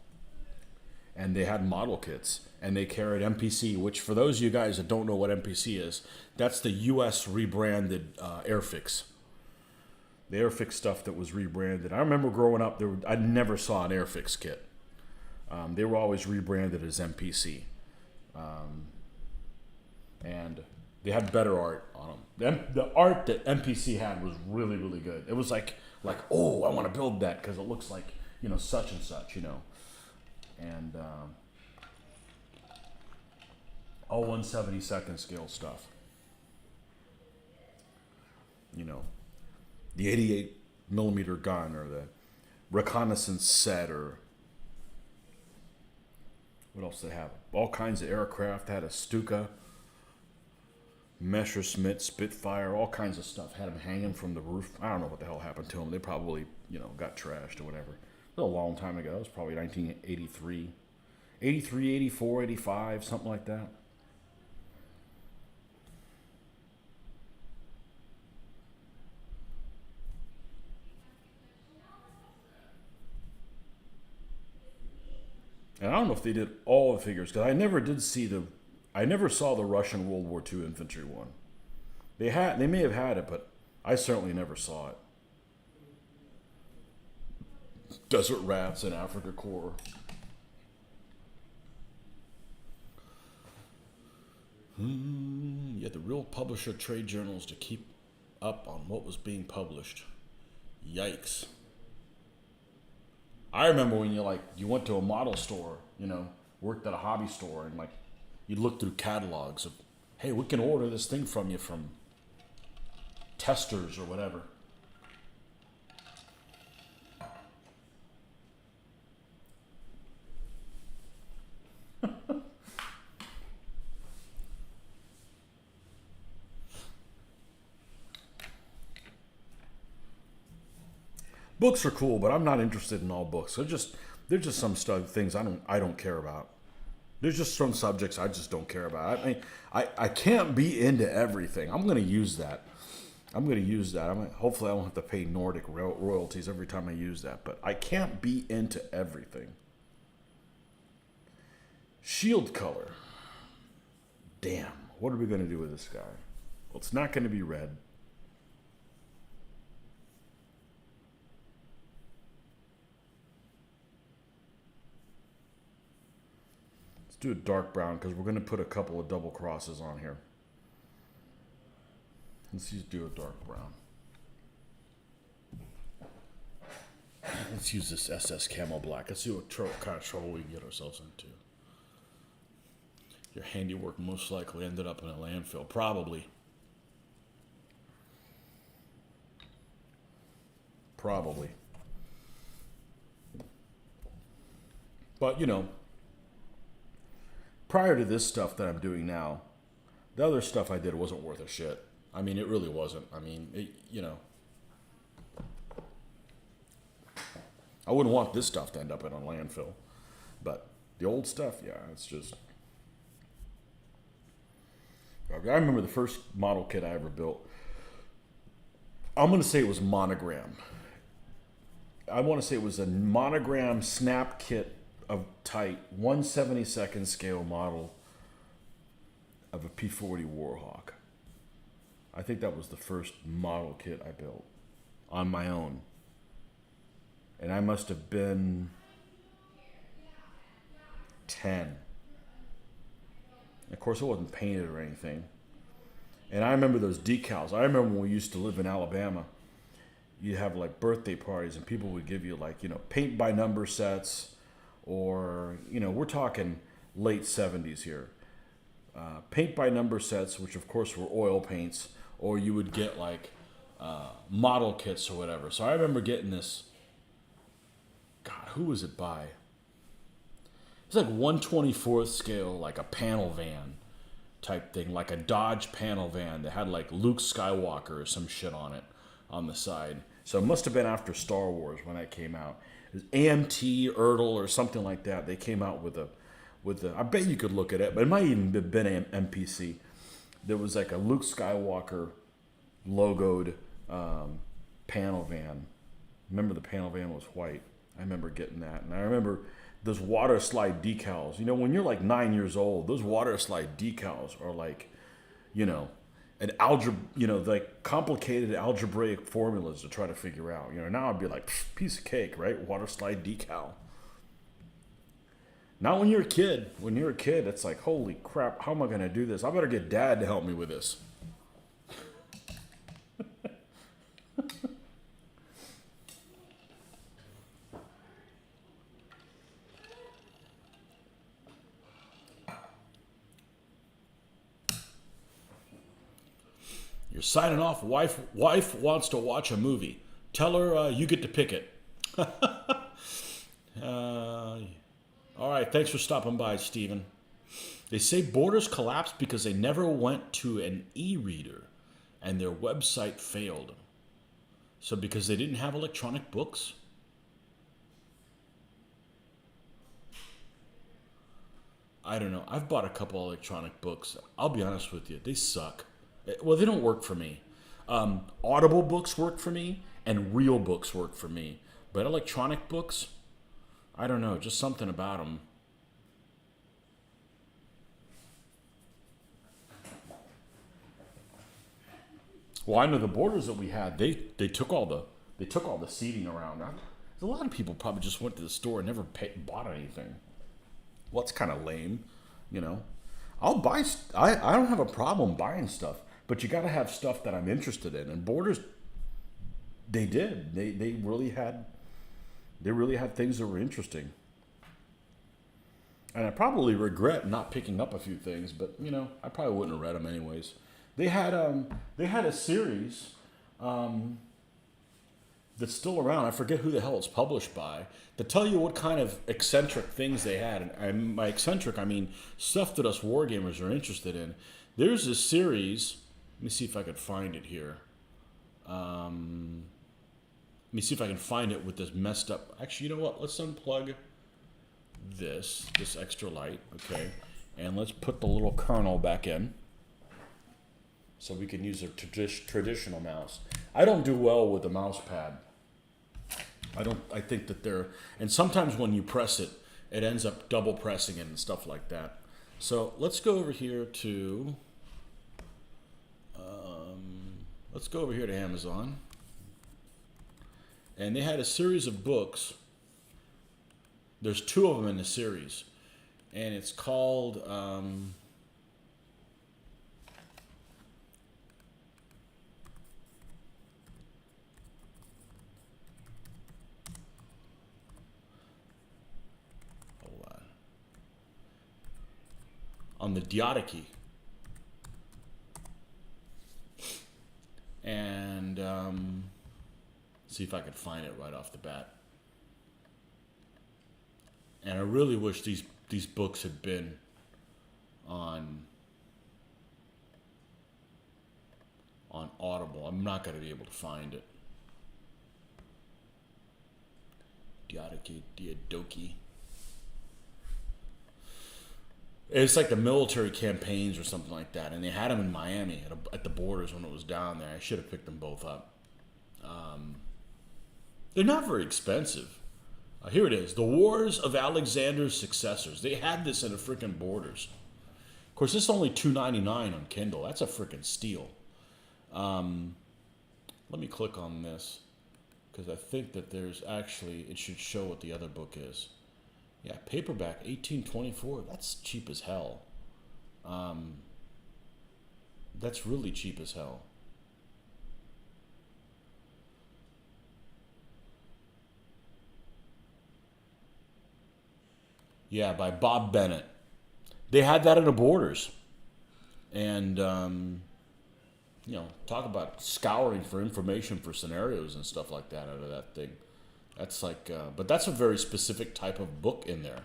And they had model kits. And they carried MPC, which for those of you guys that don't know what MPC is, that's the US rebranded Airfix. The Airfix stuff that was rebranded. I remember growing up, I never saw an Airfix kit. They were always rebranded as MPC. And they had better art on them. The art that MPC had was really, really good. It was like oh, I want to build that because it looks like, such and such, And all 1/72nd scale stuff. The 88 millimeter gun or the reconnaissance set or what else they have? All kinds of aircraft. They had a Stuka, Messerschmitt, Spitfire, all kinds of stuff. Had them hanging from the roof. I don't know what the hell happened to them. They probably, got trashed or whatever. It was a long time ago. It was probably 1983. 83, 84, 85, something like that. And I don't know if they did all the figures, because I never saw the Russian World War II infantry one. They may have had it, but I certainly never saw it. Desert rats and Africa core. You had the real publisher trade journals to keep up on what was being published. Yikes. I remember when you went to a model store, worked at a hobby store, and you look through catalogs of, hey, we can order this thing from you from Testers or whatever. Books are cool, but I'm not interested in all books. They're just some things I don't care about. There's just some subjects I just don't care about. I mean, I can't be into everything. I'm going to use that. Hopefully I won't have to pay Nordic royalties every time I use that. But I can't be into everything. Shield color. Damn. What are we going to do with this guy? Well, it's not going to be red. Do a dark brown because we're going to put a couple of double crosses on here. Let's just do a dark brown. Let's use this SS Camo Black. Let's see what kind of trouble we can get ourselves into. Your handiwork most likely ended up in a landfill. Probably. But, prior to this stuff that I'm doing now, the other stuff I did wasn't worth a shit. I mean, it really wasn't. I mean, I wouldn't want this stuff to end up in a landfill. But the old stuff, yeah, it's just... I remember the first model kit I ever built. I'm going to say it was monogram. I want to say it was a monogram snap kit of tight 1/72nd scale model of a P-40 Warhawk. I think that was the first model kit I built on my own. And I must have been 10. Of course, it wasn't painted or anything. And I remember those decals. I remember when we used to live in Alabama, you'd have birthday parties and people would give you paint by number sets. Or, we're talking late 70s here. Paint by number sets, which of course were oil paints, or you would get model kits or whatever. So I remember getting this. God, who was it by? It's 1/24th scale, a panel van type thing, like a Dodge panel van that had Luke Skywalker or some shit on it on the side. So it must have been after Star Wars when that came out. AMT, Ertl, or something like that. They came out with a, I bet you could look at it, but it might even have been an MPC. There was a Luke Skywalker logoed panel van. Remember the panel van was white. I remember getting that. And I remember those water slide decals. When you're 9 years old, those water slide decals are an algebra, complicated algebraic formulas to try to figure out. Now I'd be piece of cake, right? Water slide decal. Not when you're a kid. When you're a kid, it's holy crap, how am I going to do this? I better get Dad to help me with this. You're signing off. Wife wants to watch a movie. Tell her you get to pick it. All right. Thanks for stopping by, Stephen. They say Borders collapsed because they never went to an e-reader and their website failed. So because they didn't have electronic books? I don't know. I've bought a couple electronic books. I'll be honest with you. They suck. Well, they don't work for me. Audible books work for me, and real books work for me. But electronic books, I don't know, just something about them. Well, I know the Borders that we had. They took all the seating around. A lot of people probably just went to the store and never bought anything. Well, it's kind of lame, you know. I'll buy. I don't have a problem buying stuff, but you got to have stuff that I'm interested in. And Borders, they did. They really had. They really had things that were interesting. And I probably regret not picking up a few things, but you know, I probably wouldn't have read them anyways. They had a series that's still around. I forget who the hell it's published by. To tell you what kind of eccentric things they had, and by eccentric I mean stuff that us wargamers are interested in. There's a series. Let me see if I could find it here. Let me see if I can find it with this messed up. Actually, you know what? Let's unplug this extra light, okay, and let's put the little kernel back in so we can use a traditional mouse. I don't do well with the mouse pad. I think that and sometimes when you press it, it ends up double pressing it and stuff like that. So let's go over here to Amazon, and they had a series of books. There's 2 of them in the series, and it's called hold on the Diadochi, and see if I can find it right off the bat. And I really wish these books had been on Audible. I'm not going to be able to find it. Diadochi. It's like the military campaigns or something like that. And they had them in Miami at the Borders when it was down there. I should have picked them both up. They're not very expensive. Here it is. The Wars of Alexander's Successors. They had this in the freaking Borders. Of course, this is only $2.99 on Kindle. That's a freaking steal. Let me click on this, because I think that there's actually, it should show what the other book is. Yeah, paperback, $18.24. That's cheap as hell. That's really cheap as hell. Yeah, by Bob Bennett. They had that in the Borders. And, you know, talk about scouring for information for scenarios and stuff like that out of that thing. That's like, but that's a very specific type of book in there,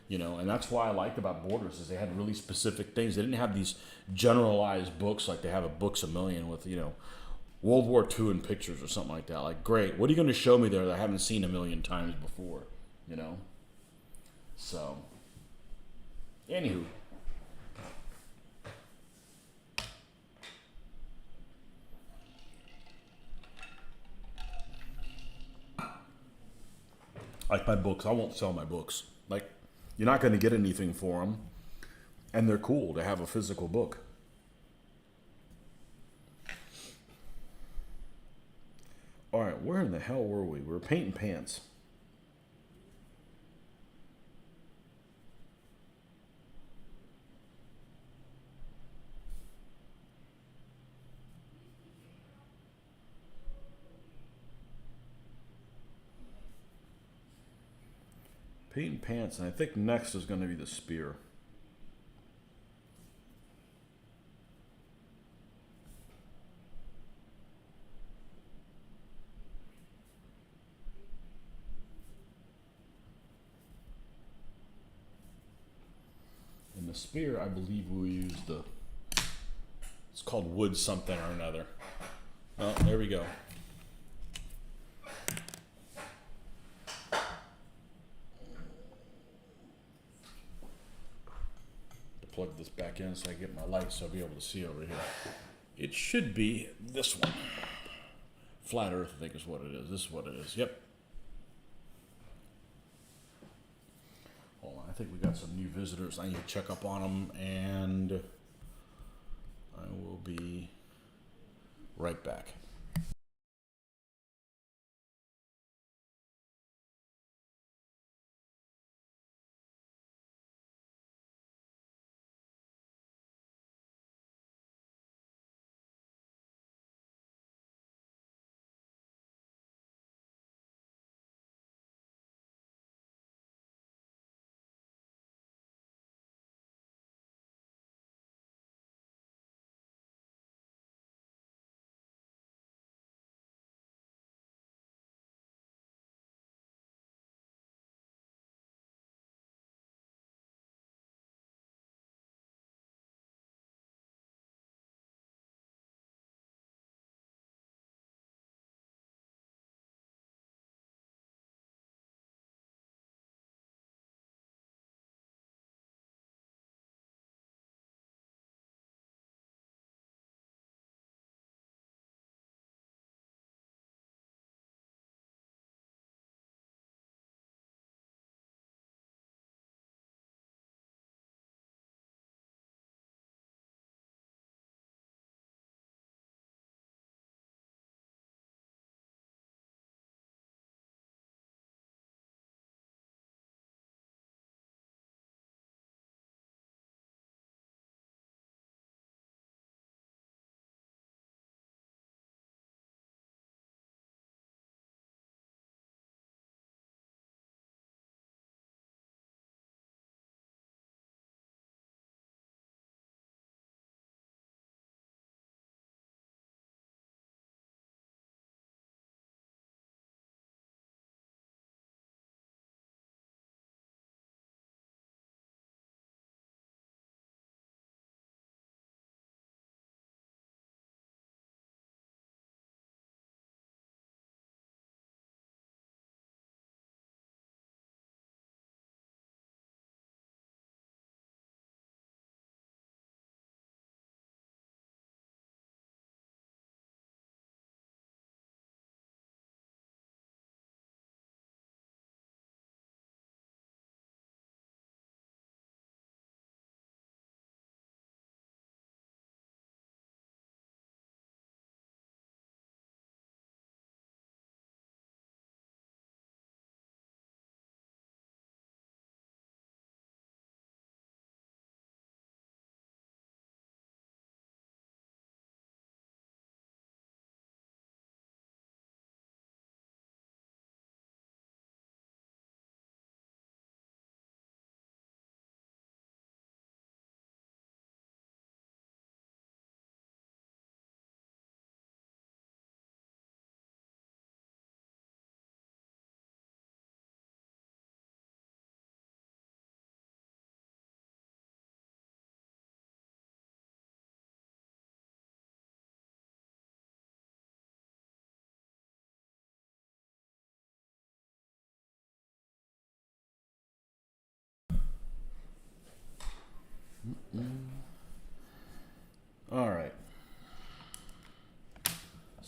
you know, and that's why I liked about Borders is they had really specific things. They didn't have these generalized books like they have at Books A Million with, you know, World War II in pictures or something like that. Like, great, what are you going to show me there that I haven't seen a million times before, you know? So, anywho. Like my books, I won't sell my books. Like, you're not going to get anything for them. And they're cool to have a physical book. All right, where in the hell were we? We were painting pants. Painting pants, and I think next is going to be the spear. And the spear, I believe we use it's called wood something or another. Oh, there we go. Plug this back in so I get my light so I'll be able to see over here. It should be this one. Flat Earth, I think is what it is. This is what it is. Yep. Hold on. I think we got some new visitors. I need to check up on them, and I will be right back.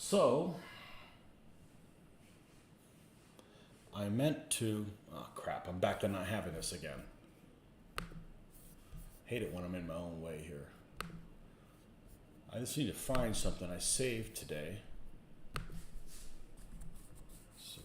So, I meant to, oh crap, I'm back to not having this again. Hate it when I'm in my own way here. I just need to find something I saved today. So,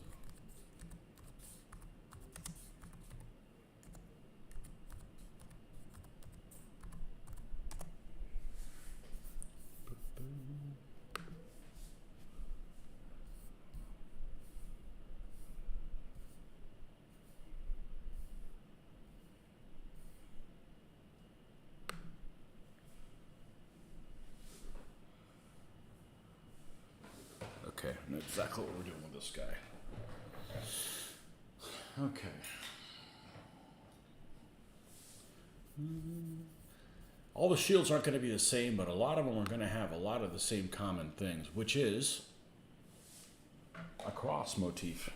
okay, I know exactly what we're doing with this guy. Okay. All the shields aren't going to be the same, but a lot of them are going to have a lot of the same common things, which is a cross motif.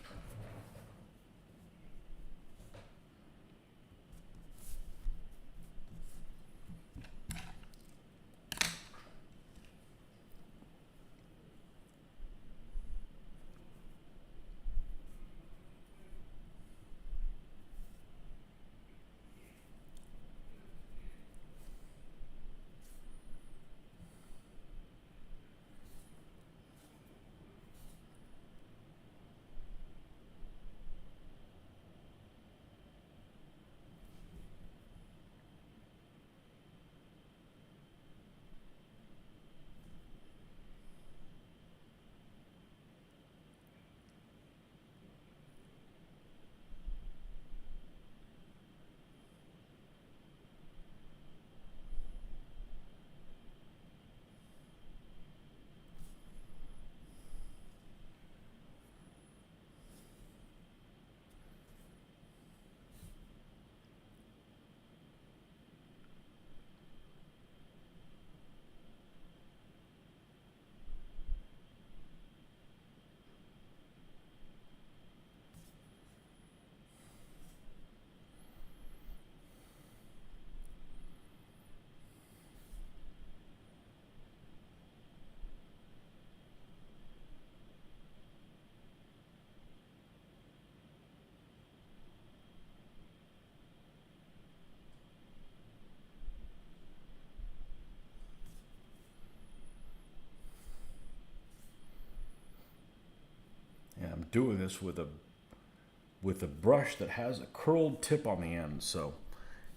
And I'm doing this with a brush that has a curled tip on the end, so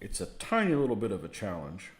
it's a tiny little bit of a challenge.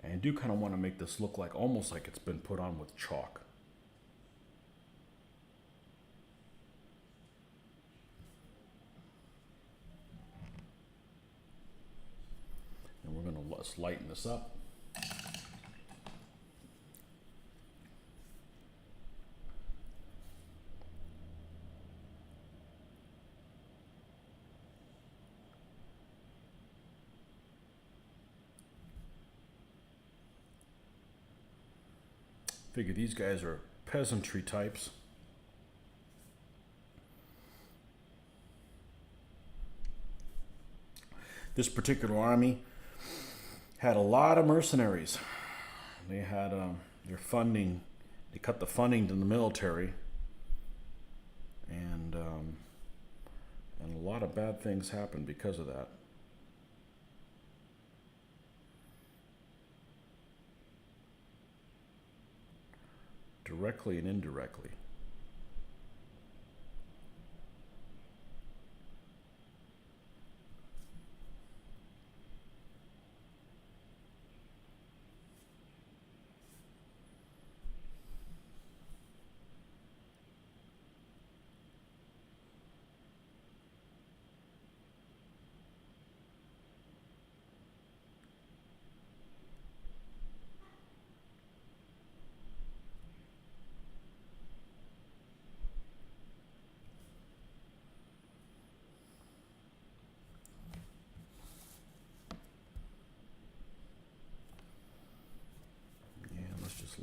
And I do kind of want to make this look like almost like it's been put on with chalk. And we're going to let's lighten this up. Figure these guys are peasantry types. This particular army had a lot of mercenaries. They had their funding. They cut the funding to the military, and a lot of bad things happened because of that. Directly and indirectly.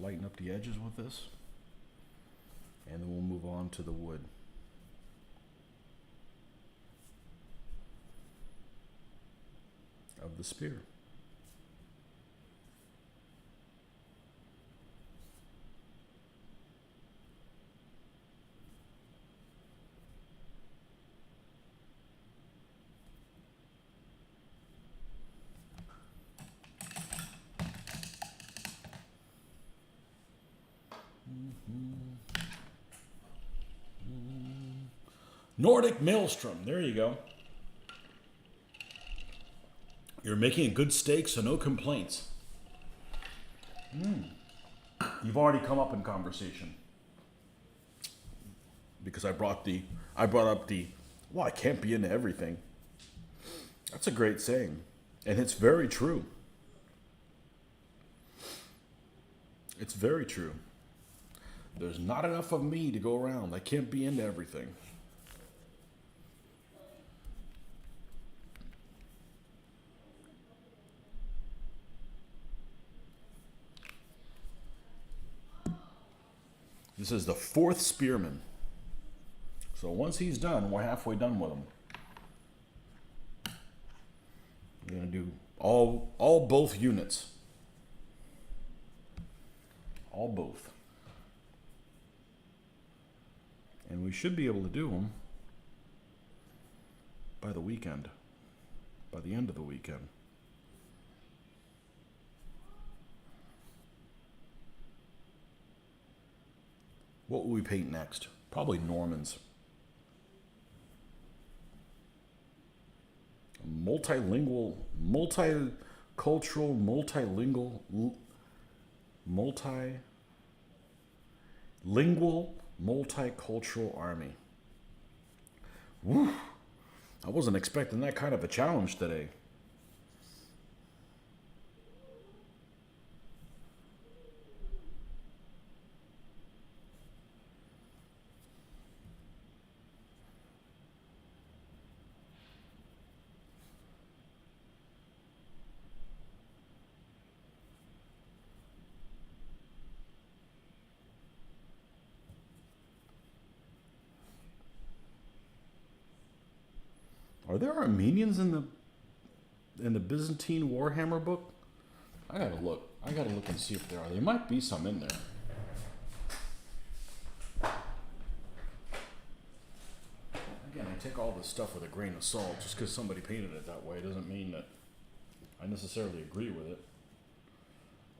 lighten up the edges with this. And then we'll move on to the wood. Of the spear. Nordic Maelstrom. There you go. You're making a good steak, so no complaints. You've already come up in conversation. Because I brought up the, well, I can't be into everything. That's a great saying. And it's very true. It's very true. There's not enough of me to go around. I can't be into everything. This is the 4th spearman. So once he's done, we're halfway done with him. We're going to do all both units. All both. And we should be able to do them by the weekend. By the end of the weekend. What will we paint next? Probably Normans. Multicultural, multicultural army. Woo! I wasn't expecting that kind of a challenge today. Are there Armenians in the Byzantine Warhammer book? I gotta look. I gotta look and see if there are. There might be some in there. Again, I take all this stuff with a grain of salt. Just because somebody painted it that way doesn't mean that I necessarily agree with it,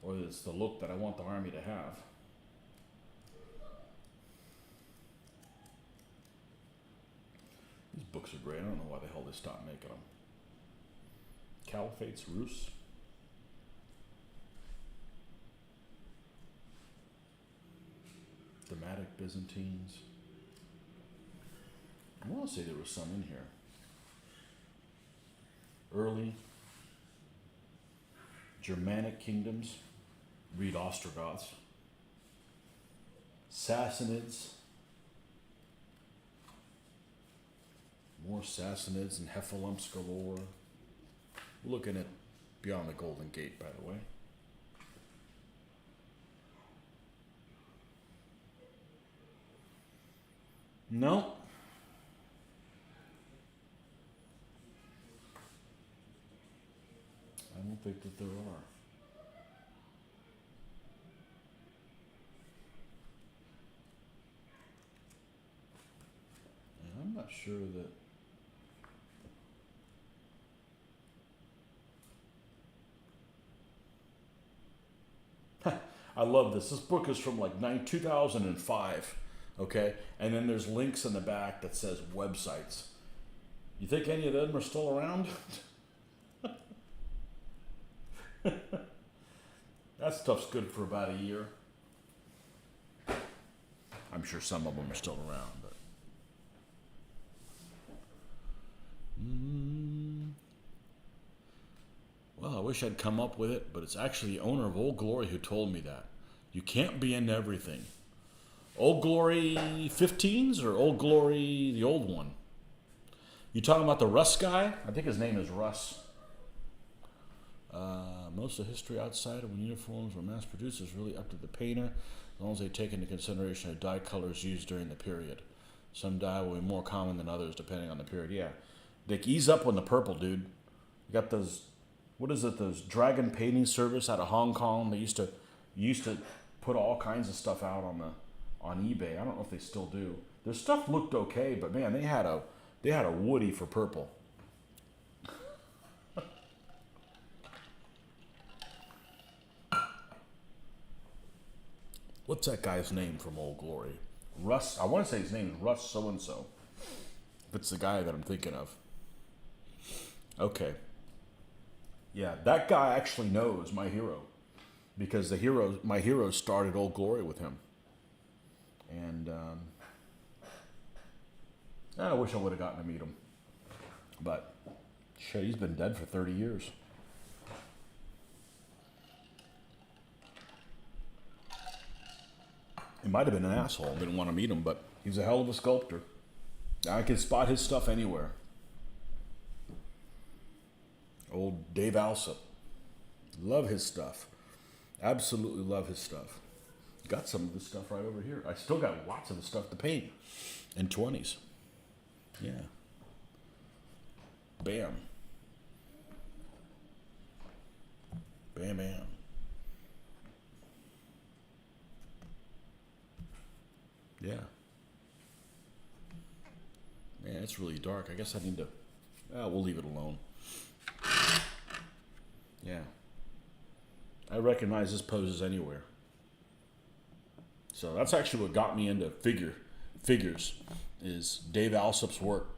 or that it's the look that I want the army to have. These books are great. I don't know why the hell they stopped making them. Caliphates, Rus. Thematic Byzantines. I want to say there was some in here. Early Germanic kingdoms. Read Ostrogoths. Sassanids. More Sassanids and Heffalumps galore. We're looking at Beyond the Golden Gate, by the way. No. I don't think that there are. And I'm not sure that. I love this. This book is from like 2005, okay? And then there's links in the back that says websites. You think any of them are still around? That stuff's good for about a year. I'm sure some of them are still around, but. Well, I wish I'd come up with it, but it's actually the owner of Old Glory who told me that. You can't be into everything. Old Glory 15s or Old Glory, the old one? You talking about the Russ guy? I think his name is Russ. Most of history outside of when uniforms were mass produced is really up to the painter, as long as they take into consideration the dye colors used during the period. Some dye will be more common than others depending on the period. Yeah, Dick, ease up on the purple, dude. You got those, what is it? Those dragon painting service out of Hong Kong. They used to put all kinds of stuff out on eBay. I don't know if they still do. Their stuff looked okay, but man, they had a Woody for purple. What's that guy's name from Old Glory? Russ. I want to say his name is Russ so and so. If it's the guy that I'm thinking of. Okay. Yeah, that guy actually knows my hero, because my hero started Old Glory with him. And I wish I would have gotten to meet him, but shit, he's been dead for 30 years. He might have been an asshole, didn't want to meet him, but he's a hell of a sculptor. I can spot his stuff anywhere. Old Dave Alsop. Love his stuff. Absolutely love his stuff. Got some of this stuff right over here. I still got lots of the stuff to paint in 20s. Yeah. Bam. Bam, bam. Yeah. Man, it's really dark. I guess I need to... we'll leave it alone. Yeah. I recognize this poses anywhere. So that's actually what got me into figures, is Dave Alsop's work.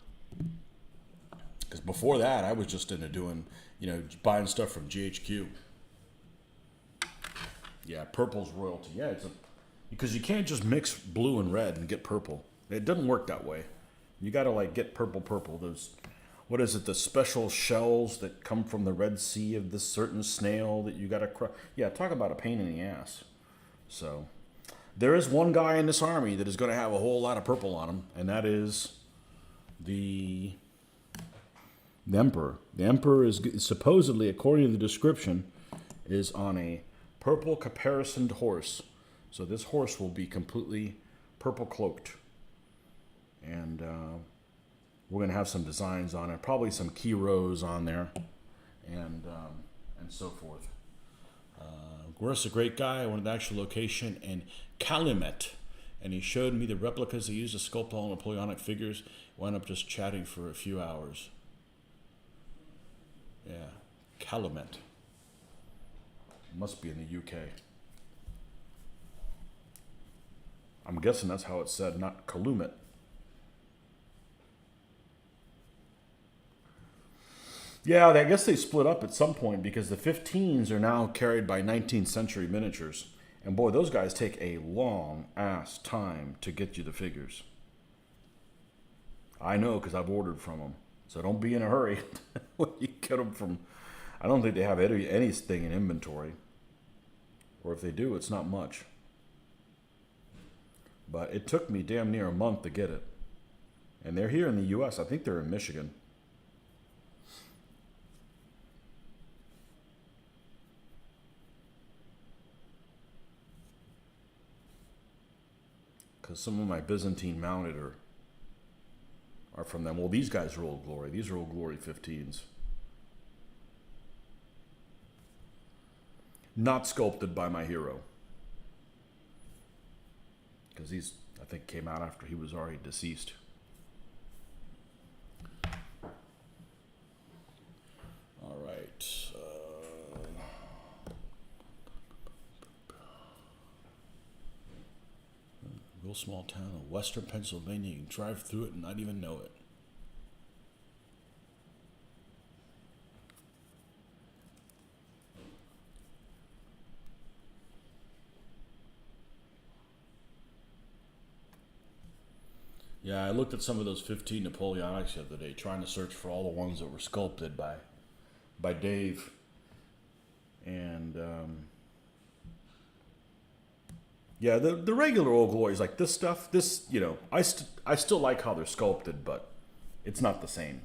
Because before that, I was just into doing, buying stuff from GHQ. Yeah, purple's royalty. Yeah, because you can't just mix blue and red and get purple. It doesn't work that way. You got to get purple. Those, what is it? The special shells that come from the Red Sea of this certain snail that you got to Yeah, talk about a pain in the ass. So there is one guy in this army that is going to have a whole lot of purple on him, and that is the Emperor. The Emperor is supposedly, according to the description, is on a purple caparisoned horse. So this horse will be completely purple cloaked. And we're going to have some designs on it, probably some key rows on there, and so forth. Gore's a great guy. I went to the actual location in Calumet, and he showed me the replicas he used to sculpt all Napoleonic figures. Wound up just chatting for a few hours. Yeah, Calumet. Must be in the UK. I'm guessing that's how it's said, not Calumet. Yeah, I guess they split up at some point, because the 15s are now carried by 19th century miniatures. And boy, those guys take a long ass time to get you the figures. I know, because I've ordered from them. So don't be in a hurry when you get them from... I don't think they have anything in inventory. Or if they do, it's not much. But it took me damn near a month to get it. And they're here in the U.S. I think they're in Michigan. Because some of my Byzantine mounted are from them. Well, these guys are Old Glory. These are Old Glory 15s. Not sculpted by my hero. Because these, I think, came out after he was already deceased. All right. Real small town of western Pennsylvania. You can drive through it and not even know it. Yeah, I looked at some of those 15 Napoleonics the other day, trying to search for all the ones that were sculpted by Dave. And yeah, the regular Old Glories, like this stuff, I still like how they're sculpted, but it's not the same.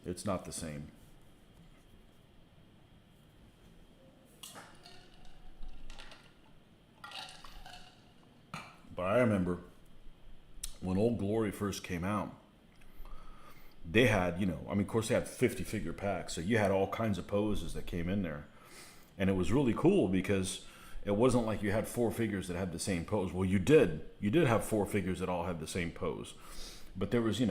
It's not the same. But I remember when Old Glory first came out, they had, I mean, of course they had 50 figure packs, so you had all kinds of poses that came in there. And it was really cool because it wasn't like you had 4 figures that had the same pose. Well, you did. You did have 4 figures that all had the same pose. But there was,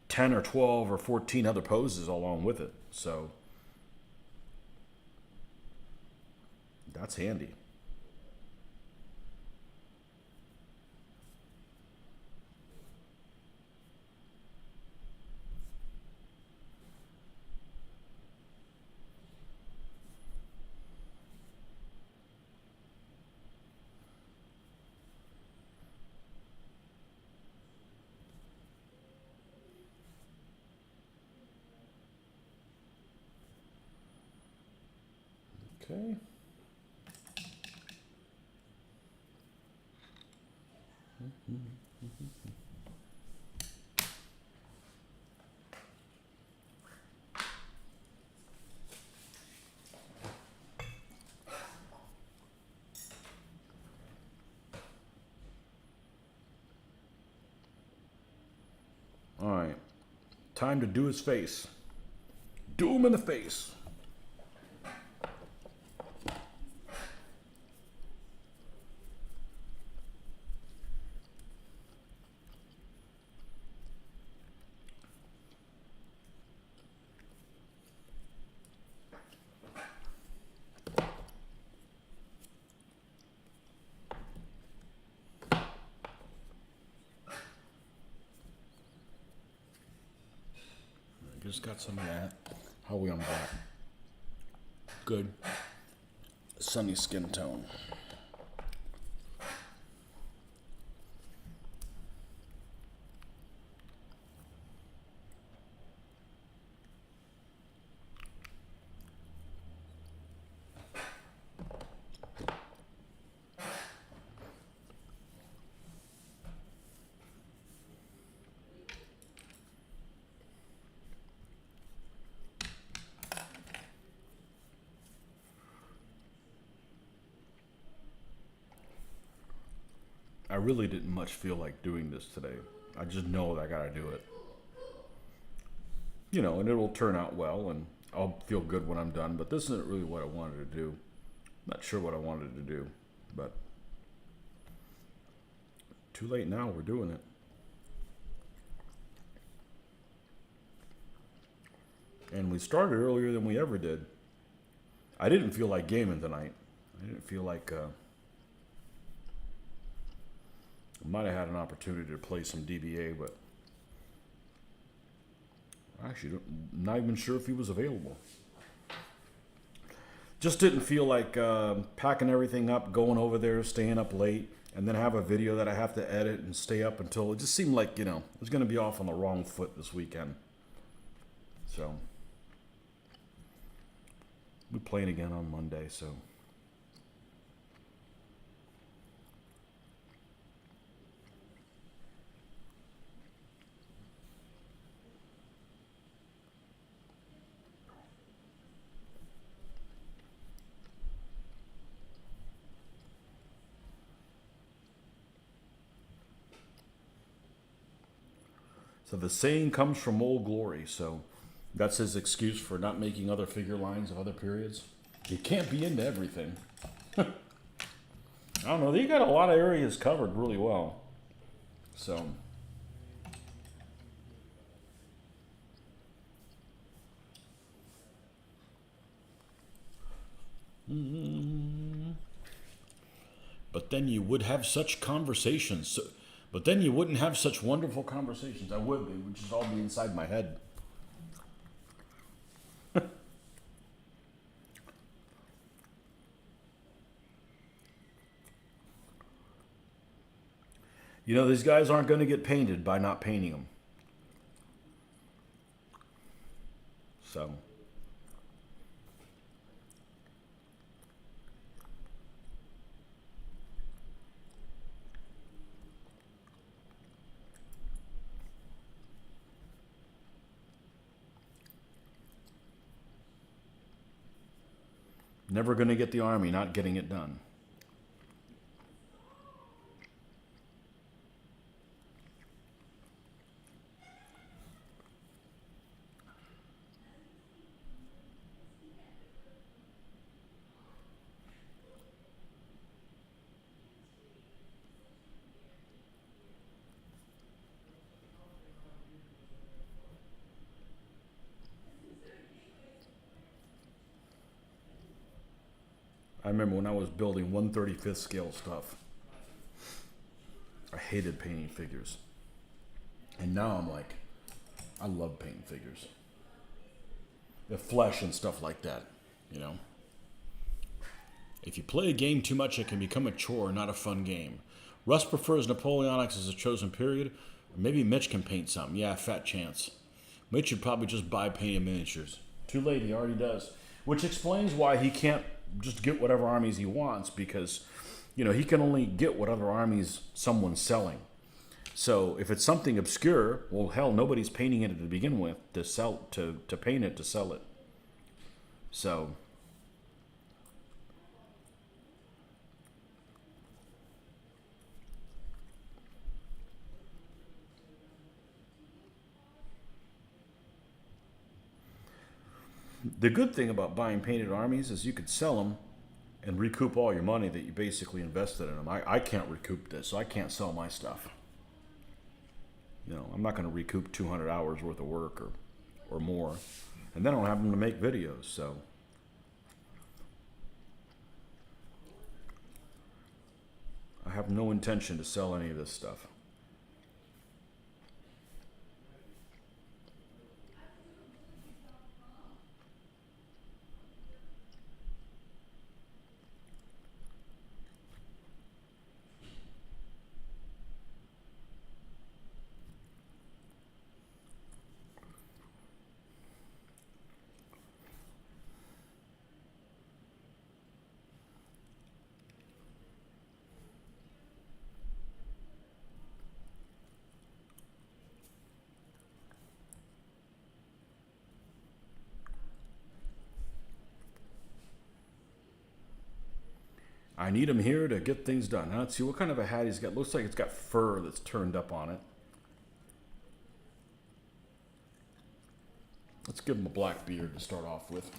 10 or 12 or 14 other poses along with it. So that's handy. Okay. All right. Time to do his face. Do him in the face. Just got some of that. How are we on that? Good. Sunny skin tone. I really didn't much feel like doing this today. I just know that I gotta do it. And it'll turn out well and I'll feel good when I'm done, but this isn't really what I wanted to do. Not sure what I wanted to do, but too late now, we're doing it. And we started earlier than we ever did. I didn't feel like gaming tonight. I didn't feel like I might have had an opportunity to play some DBA, but actually not even sure if he was available. Just didn't feel like packing everything up, going over there, staying up late, and then have a video that I have to edit and stay up until. It just seemed like, it was going to be off on the wrong foot this weekend. So we're playing again on Monday, so. So the saying comes from Old Glory, so that's his excuse for not making other figure lines of other periods. You can't be into everything. I don't know, they got a lot of areas covered really well. So. But then you would have such conversations. But then you wouldn't have such wonderful conversations. I would. They would just all be inside my head. These guys aren't going to get painted by not painting them. So. Never going to get the army not getting it done. I remember when I was building 1/35th scale stuff, I hated painting figures. And now I'm like, I love painting figures. The flesh and stuff like that, you know. If you play a game too much, it can become a chore, not a fun game. Russ prefers Napoleonics as a chosen period. Or maybe Mitch can paint something. Yeah, fat chance. Mitch should probably just buy painted miniatures. Too late, he already does. Which explains why he can't just get whatever armies he wants, because, you know, he can only get whatever armies someone's selling. So if it's something obscure, well, hell, nobody's painting it to begin with to sell, to paint it to sell it. So the good thing about buying painted armies is you could sell them and recoup all your money that you basically invested in them. I can't recoup this, so I can't sell my stuff. You know, I'm not going to recoup 200 hours worth of work or more. And then I don't have them to make videos, so. I have no intention to sell any of this stuff. I need him here to get things done. Now, let's see what kind of a hat he's got. Looks like it's got fur that's turned up on it. Let's give him a black beard to start off with.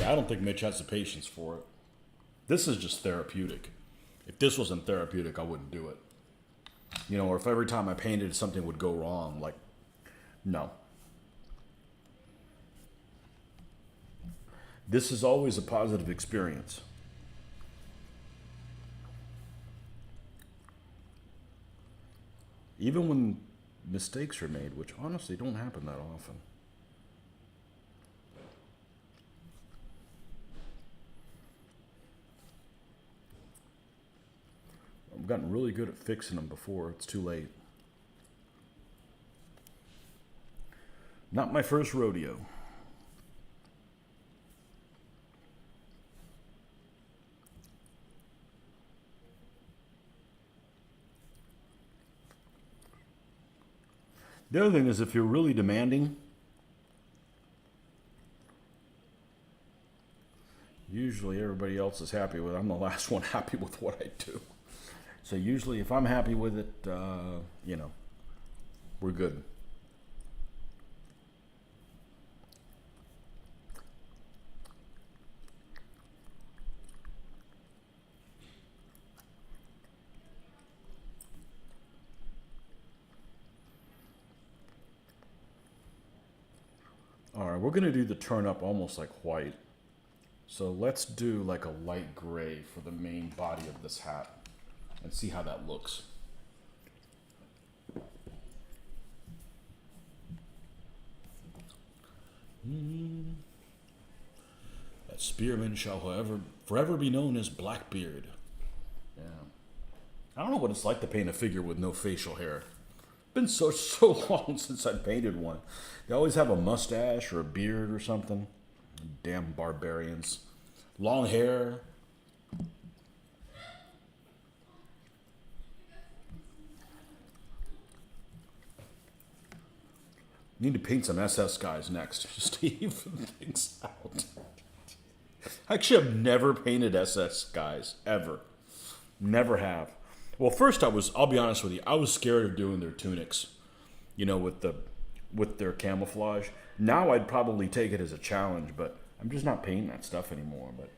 Yeah, I don't think Mitch has the patience for it. This is just therapeutic. If this wasn't therapeutic, I wouldn't do it. You know, or if every time I painted something would go wrong, like, no. This is always a positive experience. Even when mistakes are made, which honestly don't happen that often. I've gotten really good at fixing them before it's too late. Not my first rodeo. The other thing is, if you're really demanding, usually everybody else is happy with it. I'm the last one happy with what I do. So usually if I'm happy with it, you know, we're good. All right, we're gonna do the turn up almost like white. So let's do like a light gray for the main body of this hat and see how that looks. That spearman shall forever be known as Blackbeard. Yeah. I don't know what it's like to paint a figure with no facial hair. It's been so long since I painted one. They always have a mustache or a beard or something. Damn barbarians. Long hair. Need to paint some SS guys next, just to even things out. Actually, I've never painted SS guys, ever. Never have. Well, first I'll be honest with you, I was scared of doing their tunics, you know, with their camouflage. Now I'd probably take it as a challenge, but I'm just not painting that stuff anymore. But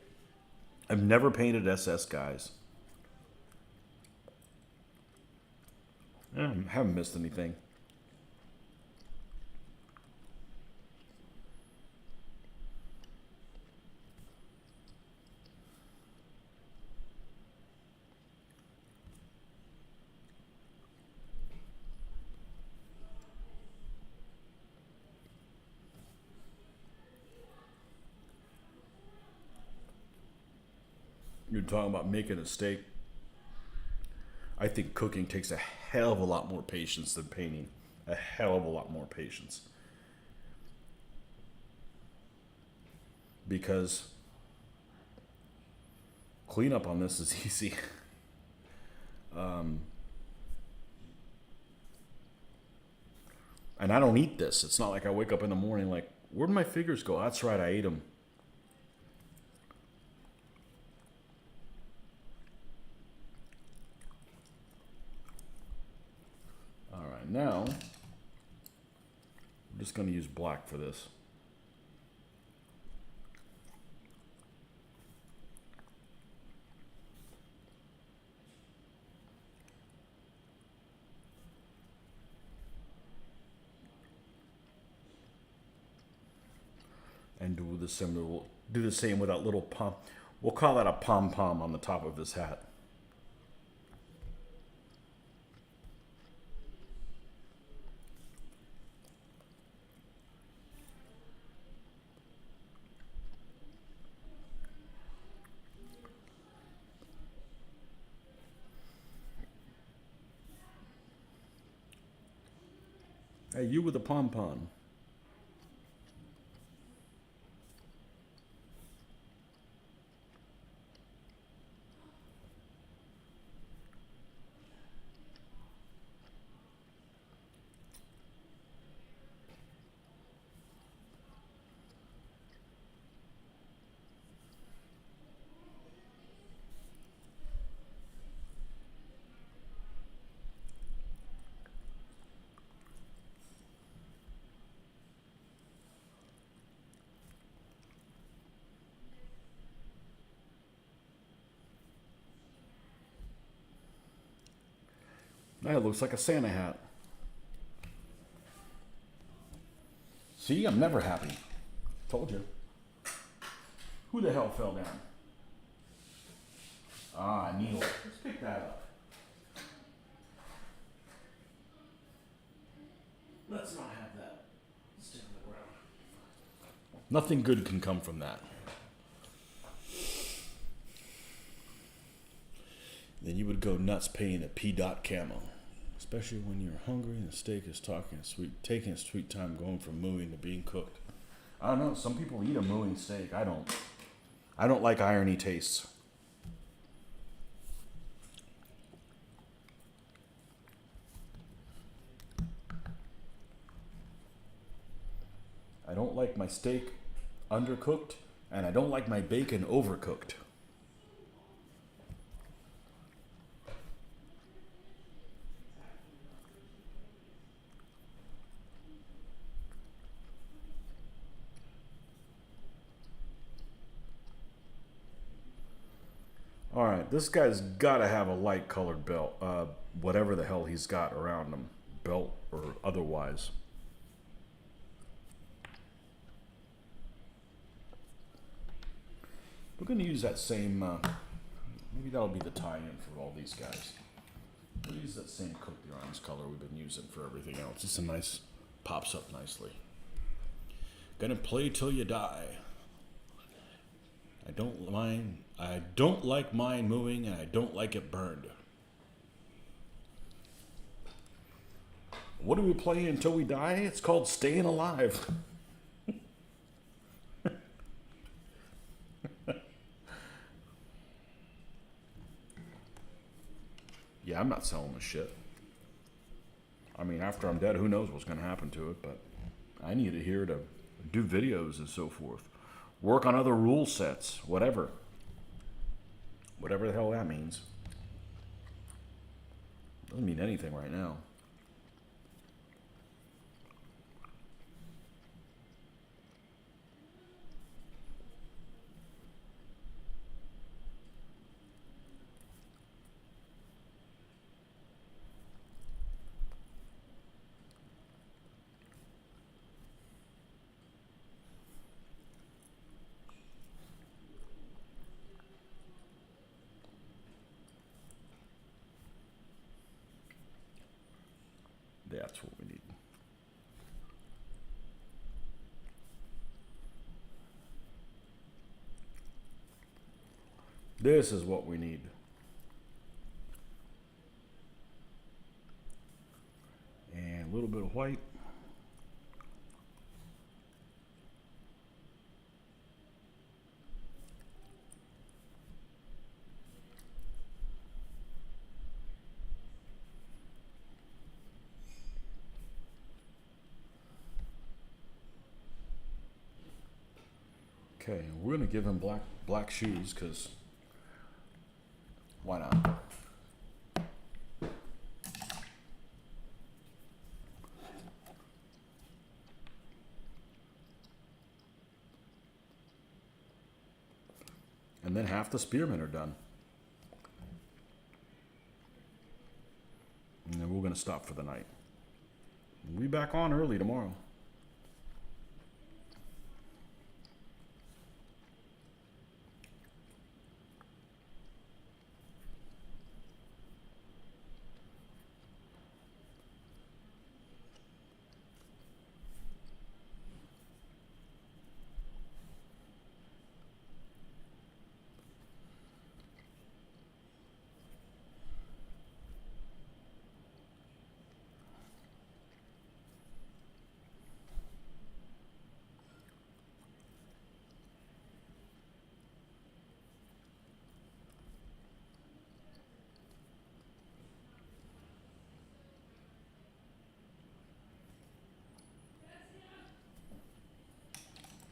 I've never painted SS guys. I haven't missed anything. You're talking about making a steak. I think cooking takes a hell of a lot more patience than painting. A hell of a lot more patience. Because cleanup on this is easy. And I don't eat this. It's not like I wake up in the morning like, where'd my figures go? That's right, I ate them. All right, now I'm just going to use black for this. And do the same with that little pom. We'll call that a pom-pom on the top of this hat. Hey, you with the pom-pom. That looks like a Santa hat. See, I'm never happy. Told you. Who the hell fell down? Ah, needle. Let's pick that up. Let's not have that stick on the ground. Nothing good can come from that. Then you would go nuts painting a P dot camo. Especially when you're hungry and the steak is taking a sweet time going from mooing to being cooked. I don't know. Some people eat a mooing steak. I don't. I don't like irony tastes. I don't like my steak undercooked, and I don't like my bacon overcooked. All right, this guy's got to have a light colored belt, whatever the hell he's got around him, belt or otherwise. We're going to use that same, maybe that'll be the tie-in for all these guys. We'll use that same cooked bronze color we've been using for everything else. It's a nice, pops up nicely. Gonna play till you die. I don't like mine moving, and I don't like it burned. What do we play until we die? It's called Staying Alive. Yeah, I'm not selling this shit. I mean, after I'm dead, who knows what's going to happen to it, but I need it here to do videos and so forth. Work on other rule sets, whatever. Whatever the hell that means. Doesn't mean anything right now. That's what we need. This is what we need. And a little bit of white. Okay, we're gonna give him black shoes because why not? And then half the spearmen are done. And then we're gonna stop for the night. We'll be back on early tomorrow.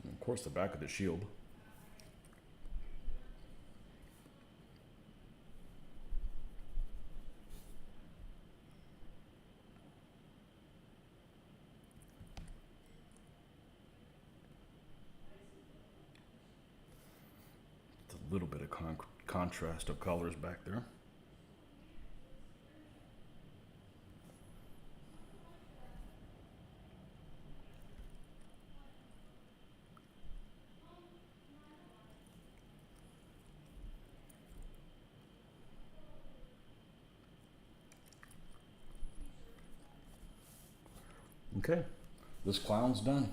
And of course, the back of the shield. A little bit of contrast of colors back there. Okay, this clown's done.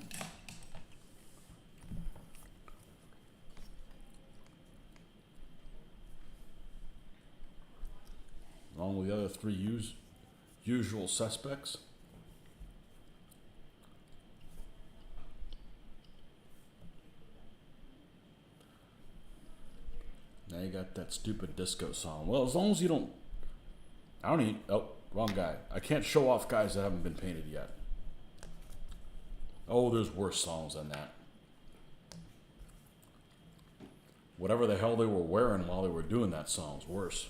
Along with the other three usual suspects. Now you got that stupid disco song. Well, as long as you don't... I don't need... Oh, wrong guy. I can't show off guys that haven't been painted yet. Oh, there's worse songs than that. Whatever the hell they were wearing while they were doing that song's worse.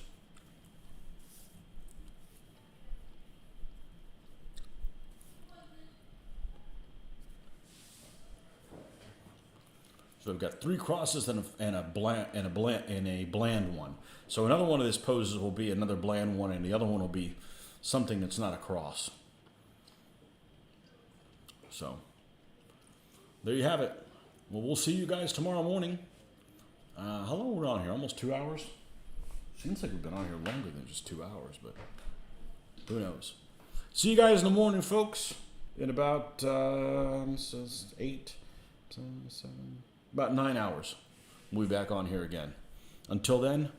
So we've got 3 crosses and a bland one. So another one of these poses will be another bland one, and the other one will be something that's not a cross. So there you have it. Well, we'll see you guys tomorrow morning. How long are we on here? Almost 2 hours? Seems like we've been on here longer than just 2 hours, but who knows? See you guys in the morning, folks. In about 8, 7, about 9 hours. We'll be back on here again. Until then,